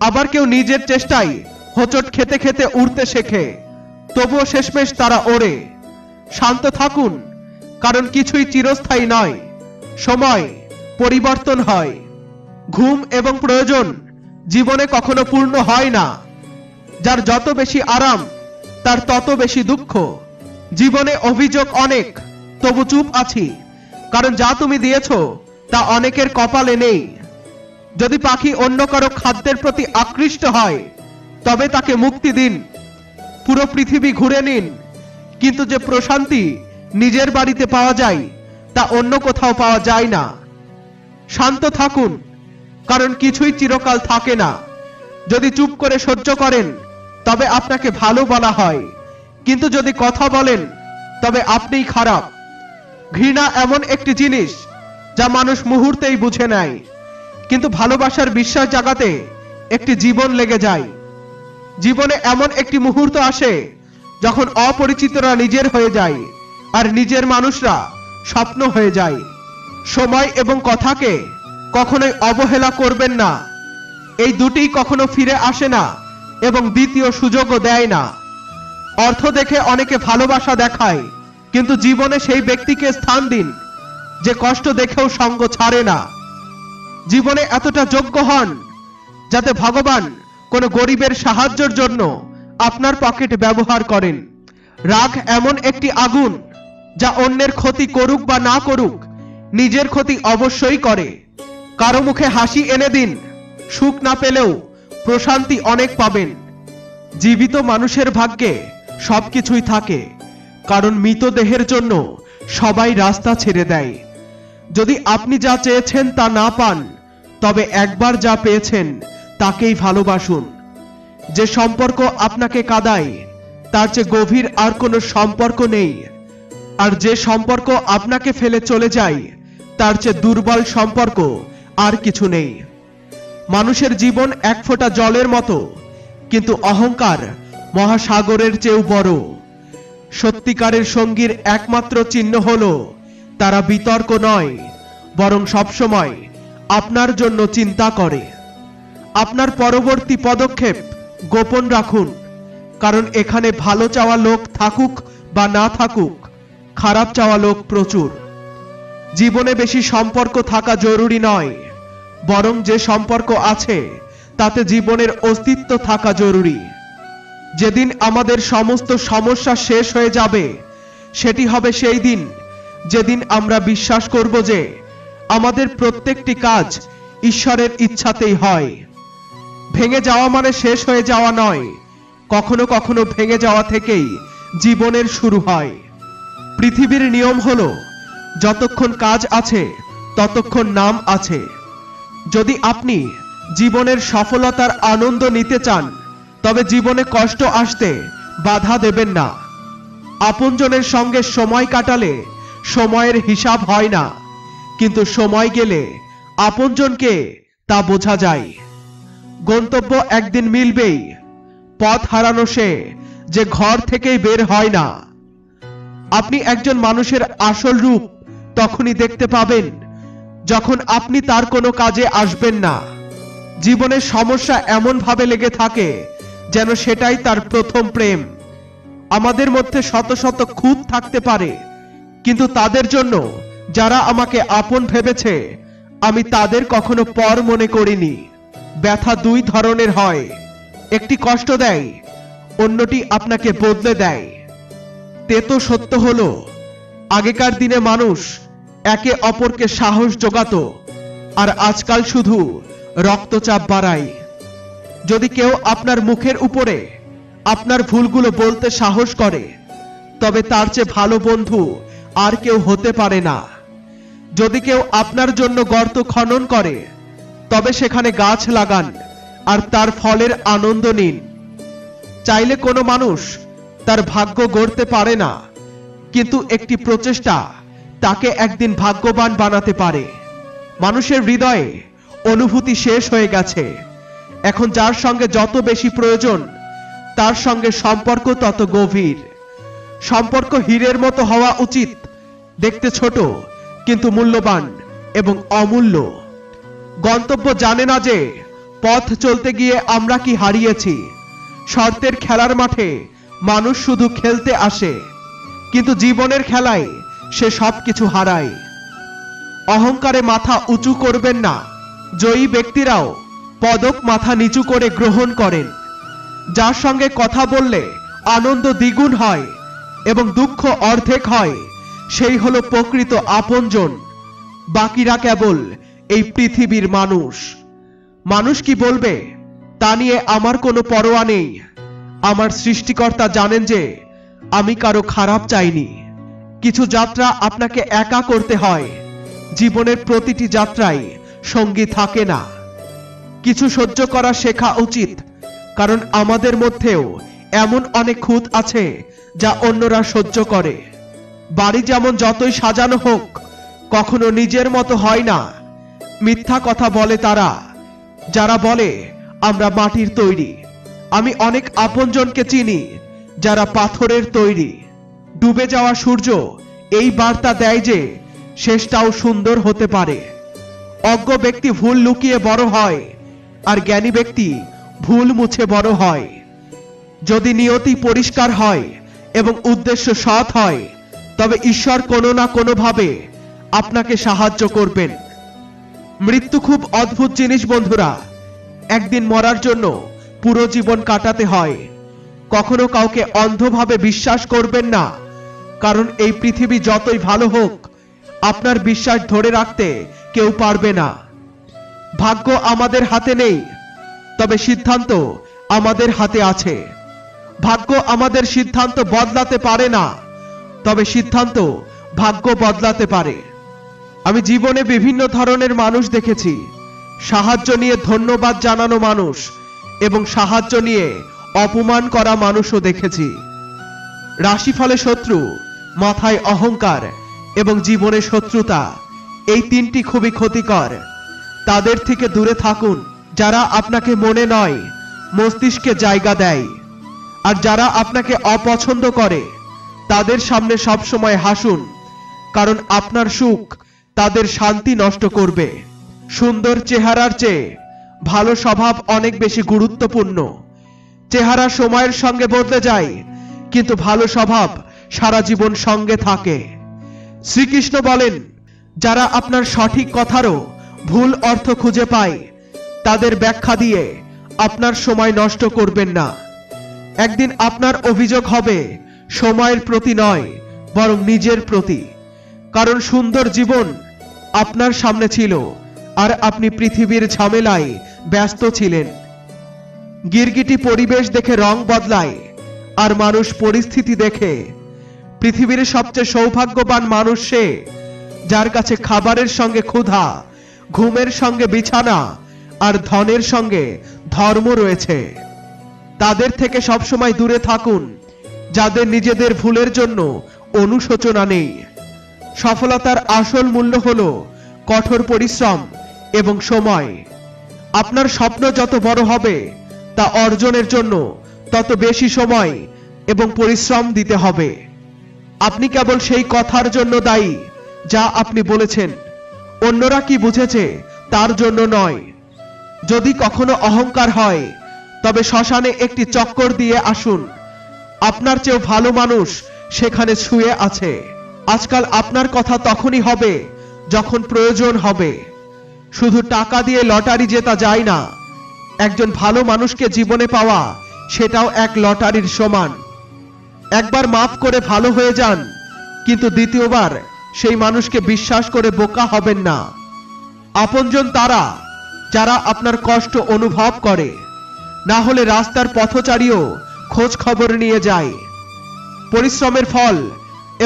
আবার কেউ নিজের চেষ্টায় হোঁচট খেতে খেতে উড়তে শেখে, তবুও শেষমেশ তারা ওড়ে। শান্ত থাকুন, কারণ কিছুই চিরস্থায়ী নয়। সময় পরিবর্তন হয়। ঘুম এবং প্রয়োজন জীবনে কখনো পূর্ণ হয় না। যার যত বেশি আরাম, তার তত বেশি দুঃখ। জীবনে অভিযোগ অনেক, তবু চুপ আছি, কারণ যা তুমি দিয়েছ তা অনেকের কপালে নেই। যদি পাখি অন্য কারো খাদ্যের প্রতি আকৃষ্ট হয়, তবে তাকে মুক্তি দিন। পুরো পৃথিবী ঘুরে নিন, কিন্তু যে প্রশান্তি নিজের বাড়িতে পাওয়া যায়, তা অন্য কোথাও পাওয়া যায় না। শান্ত থাকুন, কারণ কিছুই চিরকাল থাকে না। যদি চুপ করে সহ্য করেন, তবে আপনাকে ভালো বলা হয়, কিন্তু যদি কথা বলেন, তবে আপনিই খারাপ। ঘৃণা এমন একটি জিনিস যা মানুষ মুহূর্তেই বুঝে নেয়, কিন্তু ভালোবাসার বিশ্বাস জাগাতে একটি জীবন লেগে যায়। জীবনে এমন একটি মুহূর্ত আসে যখন অপরিচিতরা নিজের হয়ে যায়, আর নিজের মানুষরা স্বপ্ন হয়ে যায়। সময় এবং কথাকে কখনোই অবহেলা করবেন না। এই দুটিই কখনো ফিরে আসে না এবং দ্বিতীয় সুযোগও দেয় না। অর্থ দেখে অনেকে ভালোবাসা দেখায়, কিন্তু জীবনে সেই ব্যক্তিকে স্থান দিন যে কষ্ট দেখেও সঙ্গ ছাড়ে না। জীবনে এতটা যোগ্য হন যাতে ভগবান কোনো গরিবের সাহায্যের জন্য আপনার পকেট ব্যবহার করেন। রাগ এমন একটি আগুন যা অন্যের ক্ষতি করুক বা না করুক, নিজের ক্ষতি অবশ্যই করে। কারো মুখে হাসি এনে দিন, সুখ না পেলেও প্রশান্তি অনেক পাবেন। জীবিত মানুষের ভাগ্যে সবকিছুই থাকে, কারণ মৃতদেহের জন্য সবাই রাস্তা ছেড়ে দেয়। যদি আপনি যা চেয়েছেন তা না পান, তবে একবার যা পেয়েছেন তাকেই ভালোবাসুন। যে সম্পর্ক আপনাকে কাঁদায়, তার চেয়ে গভীর আর কোনো সম্পর্ক নেই। আর যে সম্পর্ক আপনাকে ফেলে চলে যায়, তার চেয়ে দুর্বল সম্পর্ক আর কিছু নেই। মানুষের জীবন 1 ফোঁটা জলের মতো, কিন্তু অহংকার মহাসাগরের চেয়েও বড়। সত্যিকারের সঙ্গীর একমাত্র চিহ্ন হলো তারা বিতর্ক নয়, বরং সবসময় আপনার জন্য চিন্তা করে। আপনার পরবর্তী পদক্ষেপ গোপন রাখুন, কারণ এখানে ভালো চাওয়া লোক থাকুক বা না থাকুক, খারাপ চাওয়া লোক প্রচুর। জীবনে বেশি সম্পর্ক থাকা জরুরি নয়, বরং যে সম্পর্ক আছে তাতে জীবনের অস্তিত্ব থাকা জরুরি। যেদিন আমাদের সমস্ত সমস্যা শেষ হয়ে যাবে, সেটি হবে সেই দিন যেদিন আমরা বিশ্বাস করব যে আমাদের প্রত্যেকটি কাজ ঈশ্বরের ইচ্ছাতেই হয়। ভেঙে যাওয়া মানে শেষ হয়ে যাওয়া নয়, কখনো কখনো ভেঙে যাওয়া থেকেই জীবনের শুরু হয়। পৃথিবীর নিয়ম হলো, যতক্ষণ কাজ আছে ততক্ষণ নাম আছে। যদি আপনি জীবনের সফলতার আনন্দ নিতে চান, তবে জীবনে কষ্ট আসতে বাধা দেবেন না। আপনজনের সঙ্গে সময় কাটালে সময়ের হিসাব হয় না, কিন্তু সময় গেলে আপনজনকে তা বোঝা যায়। গন্তব্য একদিন মিলবেই, পথ হারানো সে যে ঘর থেকেই বের হয় না। আপনি একজন মানুষের আসল রূপ তখনই দেখতে পাবেন যখন আপনি তার কোনো কাজে আসবেন না। জীবনের সমস্যা এমন ভাবে লেগে থাকে যেন সেটাই তার প্রথম প্রেম। আমাদের মধ্যে শত শত খুঁত থাকতে পারে, কিন্তু তাদের জন্য যারা আমাকে আপন ভেবেছে আমি তাদের কখনো পর মনে করিনি। ব্যথা দুই ধরনের হয়, একটি কষ্ট দেয়, অন্যটি আপনাকে বদলে দেয়। তেতো সত্য হলো আগেকার দিনে মানুষ একে অপরকে সাহস জোগাতো, আর আজকাল শুধু রক্তচাপ বাড়ায়। যদি কেউ আপনার মুখের উপরে আপনার ভুলগুলো বলতে সাহস করে, তবে তার চেয়ে ভালো বন্ধু আর কেউ হতে পারে না। যদি কেউ আপনার জন্য গর্ত খনন করে, তবে সেখানে গাছ লাগান আর তার ফলের আনন্দ নিন। চাইলে কোনো মানুষ তার ভাগ্য গড়তে পারে না, কিন্তু একটি প্রচেষ্টা তাকে একদিন ভাগ্যবান বানাতে পারে। মানুষের হৃদয়ে অনুভূতি শেষ হয়ে গেছে। এখন যার সঙ্গে যত বেশি প্রয়োজন, তার সঙ্গে সম্পর্ক তত গভীর। সম্পর্ক হীরের মতো হওয়া উচিত, দেখতে ছোট কিন্তু মূল্যবান এবং অমূল্য। গন্তব্য জানে না যে পথ চলতে গিয়ে আমরা কি হারিয়েছি। শর্তের খেলার মাঠে মানুষ শুধু খেলতে আসে, কিন্তু জীবনের খেলায় সে সবকিছু হারায়। অহংকারে মাথা উঁচু করবেন না। জয়ী ব্যক্তিরাও পদক মাথা নিচু করে গ্রহণ করেন। যার সঙ্গে কথা বললে আনন্দ দ্বিগুণ হয় এবং দুঃখ অর্ধেক হয়, সেই হলো প্রকৃত আপনজন। বাকিরা কেবল এই পৃথিবীর মানুষ। মানুষ কি বলবে তা নিয়ে আমার কোনো পরোয়া নেই। আমার সৃষ্টিকর্তা জানেন যে আমি কারো খারাপ চাইনি। কিছু যাত্রা আপনাকে একা করতে হয়। জীবনের প্রতিটি যাত্রায় সঙ্গী থাকে না। কিছু সহ্য করা শেখা উচিত, কারণ আমাদের মধ্যেও এমন অনেক খুঁত আছে যা অন্যরা সহ্য করে। বাড়ি যেমন যতই সাজানো হোক, কখনো নিজের মতো হয় না। মিথ্যা কথা বলে তারা যারা বলে আমরা মাটির তৈরি। আমি অনেক আপনজনকে চিনি যারা পাথরের তৈরি। ডুবে যাওয়া সূর্য এই বার্তা দেয় যে শেষটাও সুন্দর হতে পারে। অজ্ঞ ব্যক্তি ভুল লুকিয়ে বড় হয়, আর জ্ঞানী ব্যক্তি ভুল মুছে বড় হয়। যদি নিয়তি পরিষ্কার হয় এবং উদ্দেশ্য সৎ হয়, তবে ঈশ্বর কোনো না কোনোভাবে আপনাকে সাহায্য করবেন। মৃত্যু খুব অদ্ভুত জিনিস বন্ধুরা। একদিন মরার জন্য পুরো জীবন কাটাতে হয়। কখনো কাউকে অন্ধভাবে বিশ্বাস করবেন না, কারণ এই পৃথিবী যতই ভালো হোক, আপনার বিশ্বাস ধরে রাখতে কেউ পারবে না। ভাগ্য আমাদের হাতে নেই, তবে সিদ্ধান্ত আমাদের হাতে আছে। ভাগ্য আমাদের সিদ্ধান্ত বদলাতে পারে না, তবে সিদ্ধান্ত ভাগ্য বদলাতে পারে। আমি জীবনে বিভিন্ন ধরনের মানুষ দেখেছি। সাহায্য নিয়ে ধন্যবাদ জানানো মানুষ এবং সাহায্য নিয়ে অপমান করা মানুষও দেখেছি। রাশিফলে শত্রু, মাথায় অহংকার এবং জীবনে শত্রুতা, এই তিনটি খুবই ক্ষতিকর। তাদের থেকে দূরে থাকুন যারা আপনাকে মনে নয় মস্তিষ্কে জায়গা দেয়। আর যারা আপনাকে অপছন্দ করে, তাদের সামনে সবসময় হাসুন, কারণ আপনার সুখ তাদের শান্তি নষ্ট করবে। সুন্দর চেহারার চেয়ে ভালো স্বভাব অনেক বেশি গুরুত্বপূর্ণ। চেহারা সময়ের সঙ্গে বদলে যায়, কিন্তু ভালো স্বভাব সারা জীবন সঙ্গে থাকে। শ্রীকৃষ্ণ বলেন, যারা আপনার সঠিক কথারও ভুল অর্থ খুঁজে পায়, তাদের ব্যাখ্যা দিয়ে আপনার সময় নষ্ট করবেন না। একদিন আপনার অভিযোগ হবে সময়ের প্রতি নয়, বরং নিজের প্রতি। কারণ সুন্দর জীবন আপনার সামনে ছিল, আর আপনি পৃথিবীর ঝামেলায় ব্যস্ত ছিলেন। গিরগিটি পরিবেশ দেখে রং বদলায়, আর মানুষ পরিস্থিতি দেখে। পৃথিবীর সবচেয়ে সৌভাগ্যবান মানুষ সে, যার কাছে খাবারের সঙ্গে ক্ষুধা, ঘুমের সঙ্গে বিছানা আর ধনের সঙ্গে ধর্ম রয়েছে। তাদের থেকে সবসময় দূরে থাকুন যাদের নিজেদের ভুলের জন্য অনুশোচনা নেই। সফলতার আসল মূল্য হলো কঠোর পরিশ্রম এবং সময়। আপনার স্বপ্ন যত বড় হবে, তা অর্জনের জন্য তত বেশি সময় এবং পরিশ্রম দিতে হবে। আপনি কেবল সেই কথার জন্য দায়ী যা আপনি বলেছেন। অন্যরা কি বুঝেছে তার জন্য নয়। যদি কখনো অহংকার হয়, তবে শ্মশানে একটি চক্কর দিয়ে আসুন। আপনার চেয়েও ভালো মানুষ সেখানে শুয়ে আছে। আজকাল আপনার কথা তখনই হবে যখন প্রয়োজন হবে। শুধু টাকা দিয়ে লটারি জেতা যায় না। একজন ভালো মানুষকে জীবনে পাওয়া সেটাও এক লটারির সমান। একবার মাফ করে ভালো হয়ে যান, কিন্তু দ্বিতীয়বার সেই মানুষকে বিশ্বাস করে বোকা হবেন না। আপনজন তারা যারা আপনার কষ্ট অনুভব করে, না হলে রাস্তার পথচারীও খোঁজ খবর নিয়ে যায়। পরিশ্রমের ফল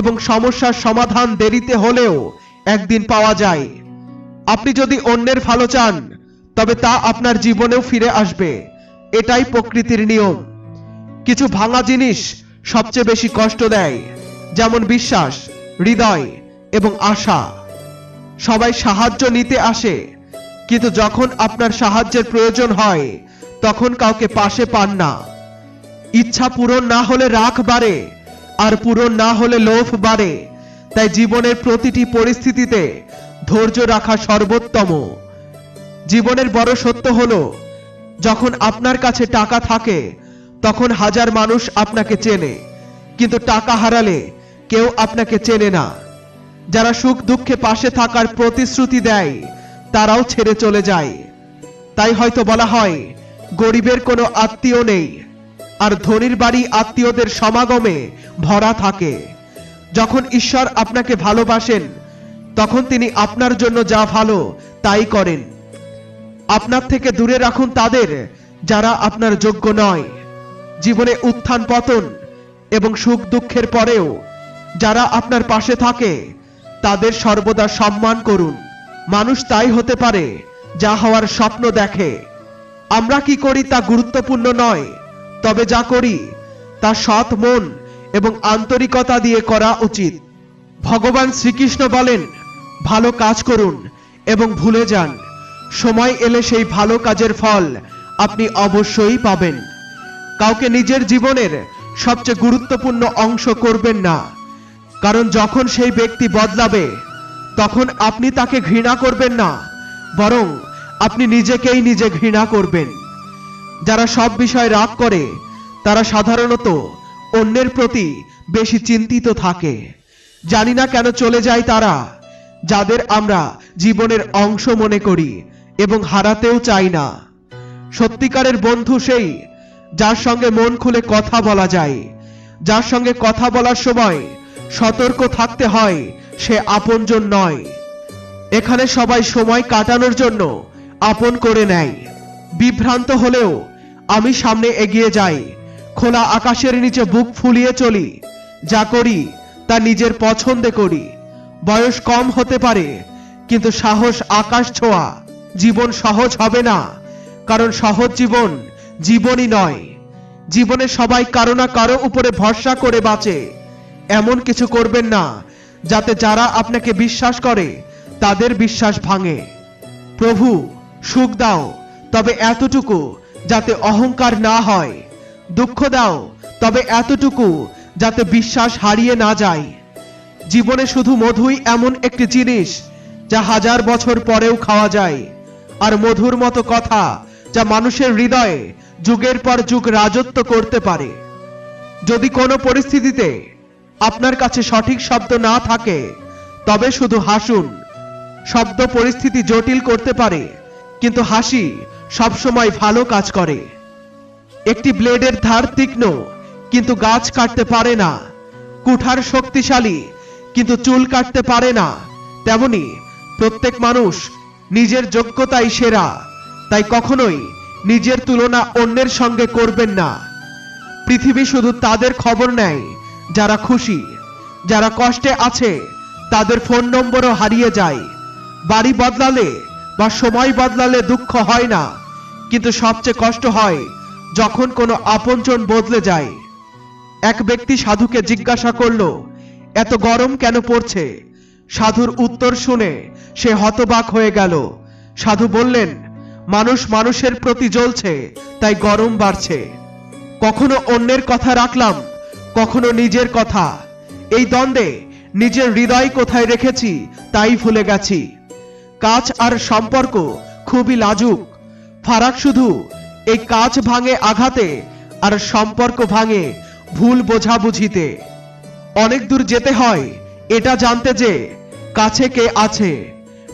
এবং সমস্যার সমাধান দেরিতে হলেও একদিন পাওয়া যায়। আপনি যদি অন্যের ভালো চান, তবে তা আপনার জীবনেও ফিরে আসবে। এটাই প্রকৃতির নিয়ম। কিছু ভাঙা জিনিস সবচেয়ে বেশি কষ্ট দেয়, যেমন বিশ্বাস, হৃদয় এবং আশা। সবাই সাহায্য নিতে আসে, কিন্তু যখন আপনার সাহায্যের প্রয়োজন হয় তখন কাউকে পাশে পান না। ইচ্ছা পূরণ না হলে রাগ বাড়ে, আর পূরণ না হলে লোভ বাড়ে। তাই জীবনের প্রতিটি পরিস্থিতিতে ধৈর্য রাখা সর্বোত্তম। জীবনের বড় সত্য হলো, যখন আপনার কাছে টাকা থাকে তখন হাজার মানুষ আপনাকে চেনে, কিন্তু টাকা হারালে কেউ আপনাকে চেনে না। যারা সুখ দুঃখে পাশে থাকার প্রতিশ্রুতি দেয় তারাও ছেড়ে চলে যায়। তাই হয়তো বলা হয় গরিবের কোনো আত্মীয় নেই, আর ধনীর বাড়ি আত্মীয়দের সমাগমে ভরা থাকে। যখন ঈশ্বর আপনাকে ভালোবাসেন তখন তিনি আপনার জন্য যা ভালো তাই করেন। আপনার থেকে দূরে রাখুন তাদের যারা আপনার যোগ্য নয়। জীবনে উত্থান পতন এবং সুখ দুঃখের পরেও যারা আপনার পাশে থাকে তাদের সর্বদা সম্মান করুন। মানুষ তাই হতে পারে যা হওয়ার স্বপ্ন দেখে। আমরা কি করি তা গুরুত্বপূর্ণ নয়, তবে যা করি তা সৎ মন এবং আন্তরিকতা দিয়ে করা উচিত। ভগবান শ্রীকৃষ্ণ বলেন, ভালো কাজ করুন এবং ভুলে যান। সময় এলে সেই ভালো কাজের ফল আপনি অবশ্যই পাবেন। কাউকে নিজের জীবনের সবচেয়ে গুরুত্বপূর্ণ অংশ করবেন না, কারণ যখন সেই ব্যক্তি বদলাবে তখন আপনি তাকে ঘৃণা করবেন না, বরং আপনি নিজেকেই নিজে ঘৃণা করবেন। যারা সব বিষয় রাগ করে তারা সাধারণত অন্যের প্রতি বেশি চিন্তিত থাকে। জানি না কেন চলে যায় তারা, যাদের আমরা জীবনের অংশ মনে করি এবং হারাতেও চাই না। সত্যিকারের বন্ধু সেই যার সঙ্গে মন খুলে কথা বলা যায়, যার সঙ্গে কথা বলার সময় সতর্ক থাকতে হয় সে আপনজন নয়। এখানে সবাই সময় কাটানোর জন্য আপন করে নেয়। বিভ্রান্ত হলেও আমি সামনে এগিয়ে যাই। খোলা আকাশের নিচে বুক ফুলিয়ে চলি। যা করি তা নিজের পছন্দে করি। বয়স কম হতে পারে, কিন্তু সাহস আকাশ ছোঁয়া। জীবন সহজ হবে না, কারণ সহজ জীবন জীবনই নয়। জীবনে সবাই কারো না কারো উপরে ভরসা করে বাঁচে। এমন কিছু করবেন না যাতে যারা আপনাকে বিশ্বাস করে তাদের বিশ্বাস ভাঙে। প্রভু, সুখ দাও, তবে এতটুকু যাতে অহংকার না হয়। দুঃখ দাও, তবে এতটুকু যাতে বিশ্বাস হারিয়ে না যায়। জীবনে শুধু মধুই এমন একটি জিনিস যা হাজার বছর পরেও খাওয়া যায়, আর মধুর মতো কথা যা মানুষের হৃদয়ে যুগের পর যুগ রাজত্ব করতে পারে। যদি কোনো পরিস্থিতিতে আপনার কাছে সঠিক শব্দ না থাকে তবে শুধু হাসুন। শব্দ পরিস্থিতি জটিল করতে পারে, কিন্তু হাসি সবসময় ভালো কাজ করে। একটি ব্লেডের ধার তীক্ষ্ণ, কিন্তু গাছ কাটতে পারে না। কুঠার শক্তিশালী, কিন্তু চুল কাটতে পারে না। তেমনি প্রত্যেক মানুষ নিজের যোগ্যতাই সেরা, তাই কখনোই নিজের তুলনা অন্যের সঙ্গে করবেন না। পৃথিবী শুধু তাদের খবর নেয় যারা খুশি। যারা কষ্টে আছে তাদের ফোন নম্বরও হারিয়ে যায়। বাড়ি বদলালে বা সময় বদলালে দুঃখ হয় না, কিন্তু সবচেয়ে কষ্ট হয় যখন কোনো আপনজন বদলে যায়। এক ব্যক্তি সাধুকে জিজ্ঞাসা করলো, এত গরম কেন পড়ছে? সাধুর উত্তর শুনে সে হতবাক হয়ে গেল। সাধু বললেন, মানুষ মানুষের প্রতি জ্বলছে, তাই গরম বাড়ছে। কখনো অন্যের কথা রাখলাম, কখনো নিজের কথা। এই দ্বন্দ্বে নিজের হৃদয় কোথায় রেখেছি তাই ভুলে গেছি। কাজ আর সম্পর্ক খুবই লাজুক। ফারাক শুধু এই কাজ ভাঙে আঘাতে, আর সম্পর্ক ভাঙে ভুল বোঝাবুঝিতে। অনেক দূর যেতে হয় এটা জানতে যে কাছে কে আছে।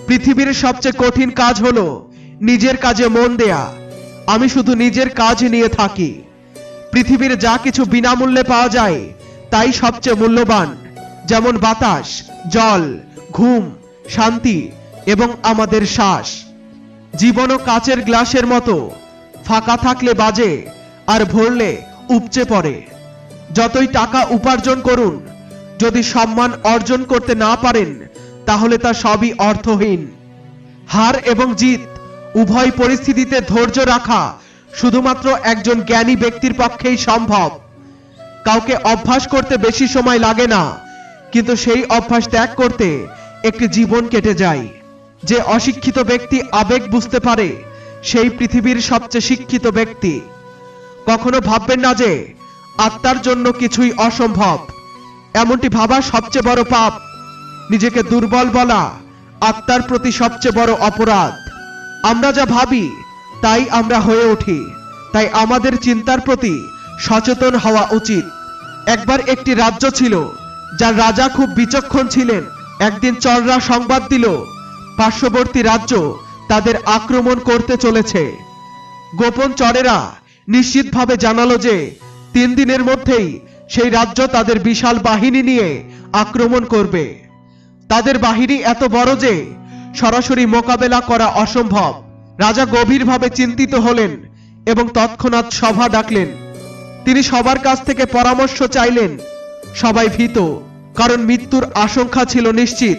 পৃথিবীর সবচেয়ে কঠিন কাজ হলো নিজের কাজে মন দেয়া। আমি শুধু নিজের কাজ নিয়ে থাকি। পৃথিবীর যা কিছু বিনামূল্যে পাওয়া যায় তাই সবচেয়ে মূল্যবান, যেমন বাতাস, জল, ঘুম, শান্তি এবং আমাদের শ্বাস। জীবনও কাচের গ্লাসের মতো, ফাঁকা থাকলে বাজে আর ভরলে উপচে পড়ে। যতই টাকা উপার্জন করুন, যদি সম্মান অর্জন করতে না পারেন তাহলে তা সবই অর্থহীন। হার এবং জিত উভয় পরিস্থিতিতে ধৈর্য রাখা শুধুমাত্র একজন জ্ঞানী ব্যক্তির পক্ষেই সম্ভব। কাউকে অভ্যাস করতে বেশি সময় লাগে না, কিন্তু সেই অভ্যাস ত্যাগ করতে একটি জীবন কেটে যায়। যে অশিক্ষিত ব্যক্তি আবেগ বুঝতে পারে সেই পৃথিবীর সবচেয়ে শিক্ষিত ব্যক্তি। কখনো ভাববেন না যে আত্মার জন্য কিছুই অসম্ভব। এমনটি ভাবা সবচেয়ে বড় পাপ। নিজেকে দুর্বল বলা আত্মার প্রতি সবচেয়ে বড় অপরাধ। আমরা যা ভাবি তাই আমরা হয়ে উঠি, তাই আমাদের চিন্তার প্রতি সচেতন হওয়া উচিত। একবার একটি রাজ্য ছিল যার রাজা খুব বিচক্ষণ ছিলেন। একদিন চররা সংবাদ দিল পার্শ্ববর্তী রাজ্য তাদের আক্রমণ করতে চলেছে। গোপন চরেরা নিশ্চিতভাবে জানালো যে 3 দিনের মধ্যেই সেই রাজ্য তাদের বিশাল বাহিনী নিয়ে আক্রমণ করবে। তাদের বাহিনী এত বড় যে সরাসরি মোকাবেলা করা অসম্ভব। রাজা গভীরভাবে চিন্তিত হলেন এবং তৎক্ষণাৎ সভা ডাকলেন। তিনি সবার কাছ থেকে পরামর্শ চাইলেন। সবাই ভীত, কারণ মৃত্যুর আশঙ্কা ছিল নিশ্চিত।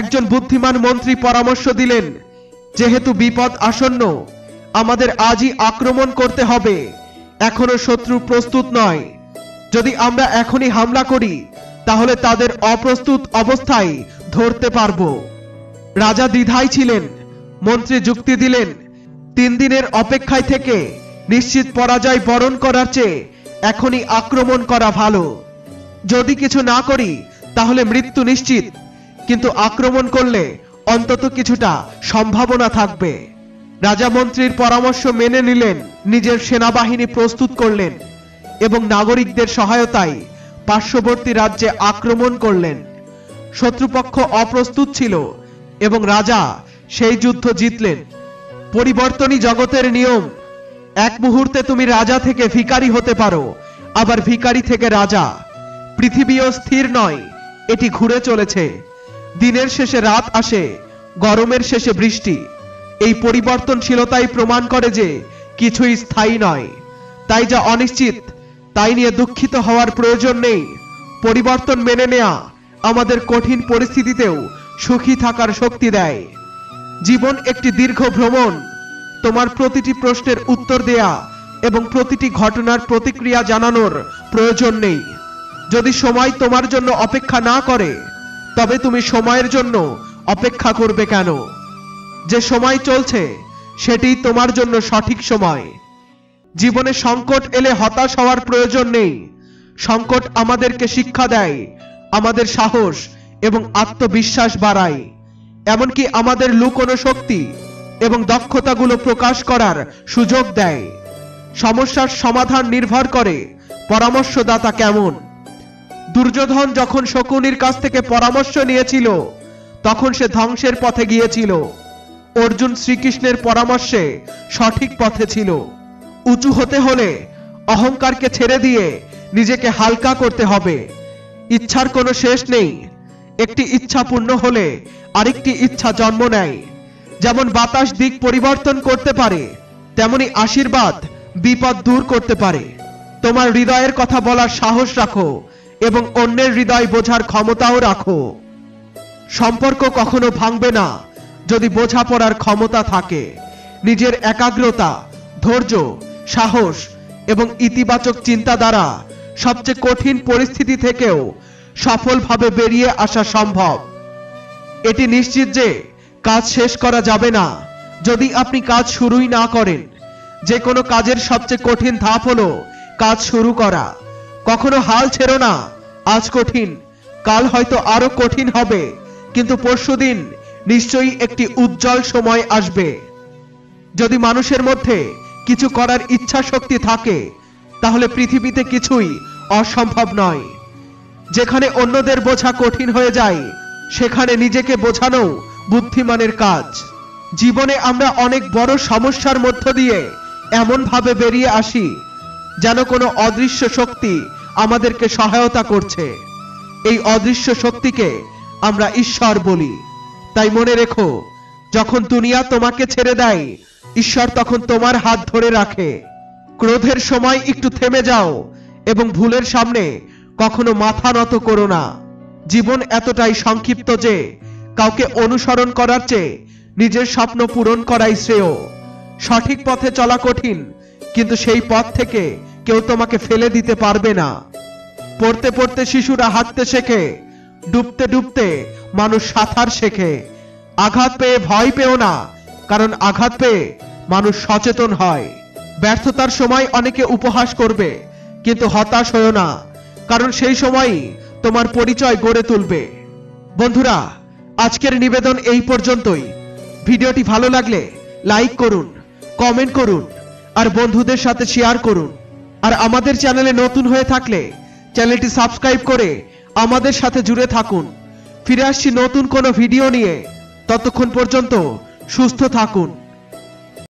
একজন বুদ্ধিমান মন্ত্রী পরামর্শ দিলেন, যেহেতু বিপদ আসন্ন, আমাদের আজই আক্রমণ করতে হবে। এখনো শত্রু প্রস্তুত নয়। যদি আমরা এখনই হামলা করি তাহলে তাদের অপ্রস্তুত অবস্থায় ধরতে পারব। রাজা দ্বিধায় ছিলেন। মন্ত্রী যুক্তি দিলেন, 3 দিনের অপেক্ষায় থেকে নিশ্চিত পরাজয় বরণ করার চেয়ে এখনই আক্রমণ করা ভালো। যদি কিছু না করি তাহলে মৃত্যু নিশ্চিত, কিন্তু আক্রমণ করলে অন্তত কিছুটা সম্ভাবনা থাকবে। রাজা মন্ত্রীর পরামর্শ মেনে নিলেন, নিজের সেনাবাহিনী প্রস্তুত করলেন এবং নাগরিকদের সহায়তায় পার্শ্ববর্তী রাজ্যে আক্রমণ করলেন। শত্রুপক্ষ অপ্রস্তুত ছিল এবং রাজা সেই যুদ্ধ জিতলেন। পরিবর্তনই জগতের নিয়ম। এক মুহূর্তে তুমি রাজা থেকে ভিখারি হতে পারো, আবার ভিখারি থেকে রাজা। পৃথিবীও স্থির নয়, এটি ঘুরে চলেছে। দিনের শেষে রাত আসে, গরমের শেষে বৃষ্টি। এই পরিবর্তনশীলতাই প্রমাণ করে যে কিছুই স্থায়ী নয়। তাই যা অনিশ্চিত তাই নিয়ে দুঃখিত হওয়ার প্রয়োজন নেই। পরিবর্তন মেনে নেওয়া আমাদের কঠিন পরিস্থিতিতেও সুখী থাকার শক্তি দেয়। জীবন একটি দীর্ঘ ভ্রমণ। তোমার প্রতিটি প্রশ্নের উত্তর দেয়া এবং প্রতিটি ঘটনার প্রতিক্রিয়া জানানোর প্রয়োজন নেই। যদি সময় তোমার জন্য অপেক্ষা না করে, তবে তুমি সময়ের জন্য অপেক্ষা করবে কেন? যে সময় চলছে সেটিই তোমার জন্য সঠিক সময়। জীবনে সংকট এলে হতাশ হওয়ার প্রয়োজন নেই। সংকট আমাদেরকে শিক্ষা দেয়, আমাদের সাহস এবং আত্মবিশ্বাস বাড়ায়, এমনকি আমাদের লুকোনো শক্তি এবং দক্ষতাগুলো প্রকাশ করার সুযোগ দেয়। সমস্যার সমাধান নির্ভর করে পরামর্শদাতা কেমন। দুর্যোধন যখন শকুনির কাছ থেকে পরামর্শ নিয়েছিল তখন সে ধ্বংসের পথে গিয়েছিল। অর্জুন শ্রীকৃষ্ণের পরামর্শে সঠিক পথে ছিল। উঁচু হতে হলে অহংকারকে ছেড়ে দিয়ে নিজেকে হালকা করতে হবে। ইচ্ছার কোনো শেষ নেই। একটি ইচ্ছা পূর্ণ হলে আরেকটি ইচ্ছা জন্ম নেয়। যেমন বাতাস দিক পরিবর্তন করতে পারে, তেমনি আশীর্বাদ বিপদ দূর করতে পারে। তোমার হৃদয়ের কথা বলার সাহস রাখো এবং অন্যের হৃদয় বোঝার ক্ষমতাও রাখো। সম্পর্ক কখনো ভাঙবে না যদি বোঝাপড়ার ক্ষমতা থাকে। নিজের একাগ্রতা, ধৈর্য, সাহস এবং ইতিবাচক চিন্তা দ্বারা সবচেয়ে কঠিন পরিস্থিতি থেকেও সফলভাবে বেরিয়ে আসা সম্ভব। এটি নিশ্চিত যে কাজ শেষ করা যাবে না যদি আপনি কাজ শুরুই না করেন। যে কোনো কাজের সবচেয়ে কঠিন ধাপ হলো কাজ শুরু করা। কখনো হাল ছেড়ো না। আজ কঠিন, কাল হয়তো আরো কঠিন হবে, কিন্তু পরশুদিন নিশ্চয়ই একটি উজ্জ্বল সময় আসবে। যদি মানুষের মধ্যে কিছু করার ইচ্ছা শক্তি থাকে তাহলে পৃথিবীতে কিছুই অসম্ভব নয়। যেখানে অন্যদের বোঝা কঠিন হয়ে যায় সেখানে নিজেকে বোঝানো বুদ্ধিমানের কাজ। জীবনে আমরা অনেক বড় সমস্যার মধ্য দিয়ে এমন ভাবে বেরিয়ে আসি যেন কোনো অদৃশ্য শক্তি আমাদেরকে সহায়তা করছে। এই অদৃশ্য শক্তিকে আমরা ঈশ্বর বলি। তাই মনে রেখো, যখন দুনিয়া তোমাকে ছেড়ে দেয়, ঈশ্বর তখন তোমার হাত ধরে রাখে। ক্রোধের সময় একটু থেমে যাও এবং ভুলের সামনে কখনো মাথা নত করো না। জীবন এতটাই সংক্ষিপ্ত যে কাউকে অনুসরণ করার চেয়ে নিজের স্বপ্ন পূরণ করাই শ্রেয়। সঠিক পথে চলা কঠিন, কিন্তু সেই পথ থেকে কেউ তোমাকে ফেলে দিতে পারবে না। পড়তে পড়তে শিশুরা হাঁটতে শেখে, ডুবতে ডুবতে মানুষ সাঁতার শেখে। আঘাত পেয়ে ভয় পেও না, কারণ আঘাত পেয়ে মানুষ সচেতন হয়। ব্যর্থতার সময় অনেকে উপহাস করবে, কিন্তু হতাশ হয়ো না, কারণ সেই সময়ই তোমার পরিচয় গড়ে তুলবে। বন্ধুরা, আজকের নিবেদন এই পর্যন্তই। ভিডিওটি ভালো লাগলে লাইক করুন, কমেন্ট করুন আর বন্ধুদের সাথে শেয়ার করুন। আর আমাদের চ্যানেলে নতুন হয়ে থাকলে চ্যানেলটি সাবস্ক্রাইব করে আমাদের সাথে জুড়ে থাকুন। ফিরে আসছি নতুন কোনো ভিডিও নিয়ে। ততক্ষণ পর্যন্ত সুস্থ থাকুন।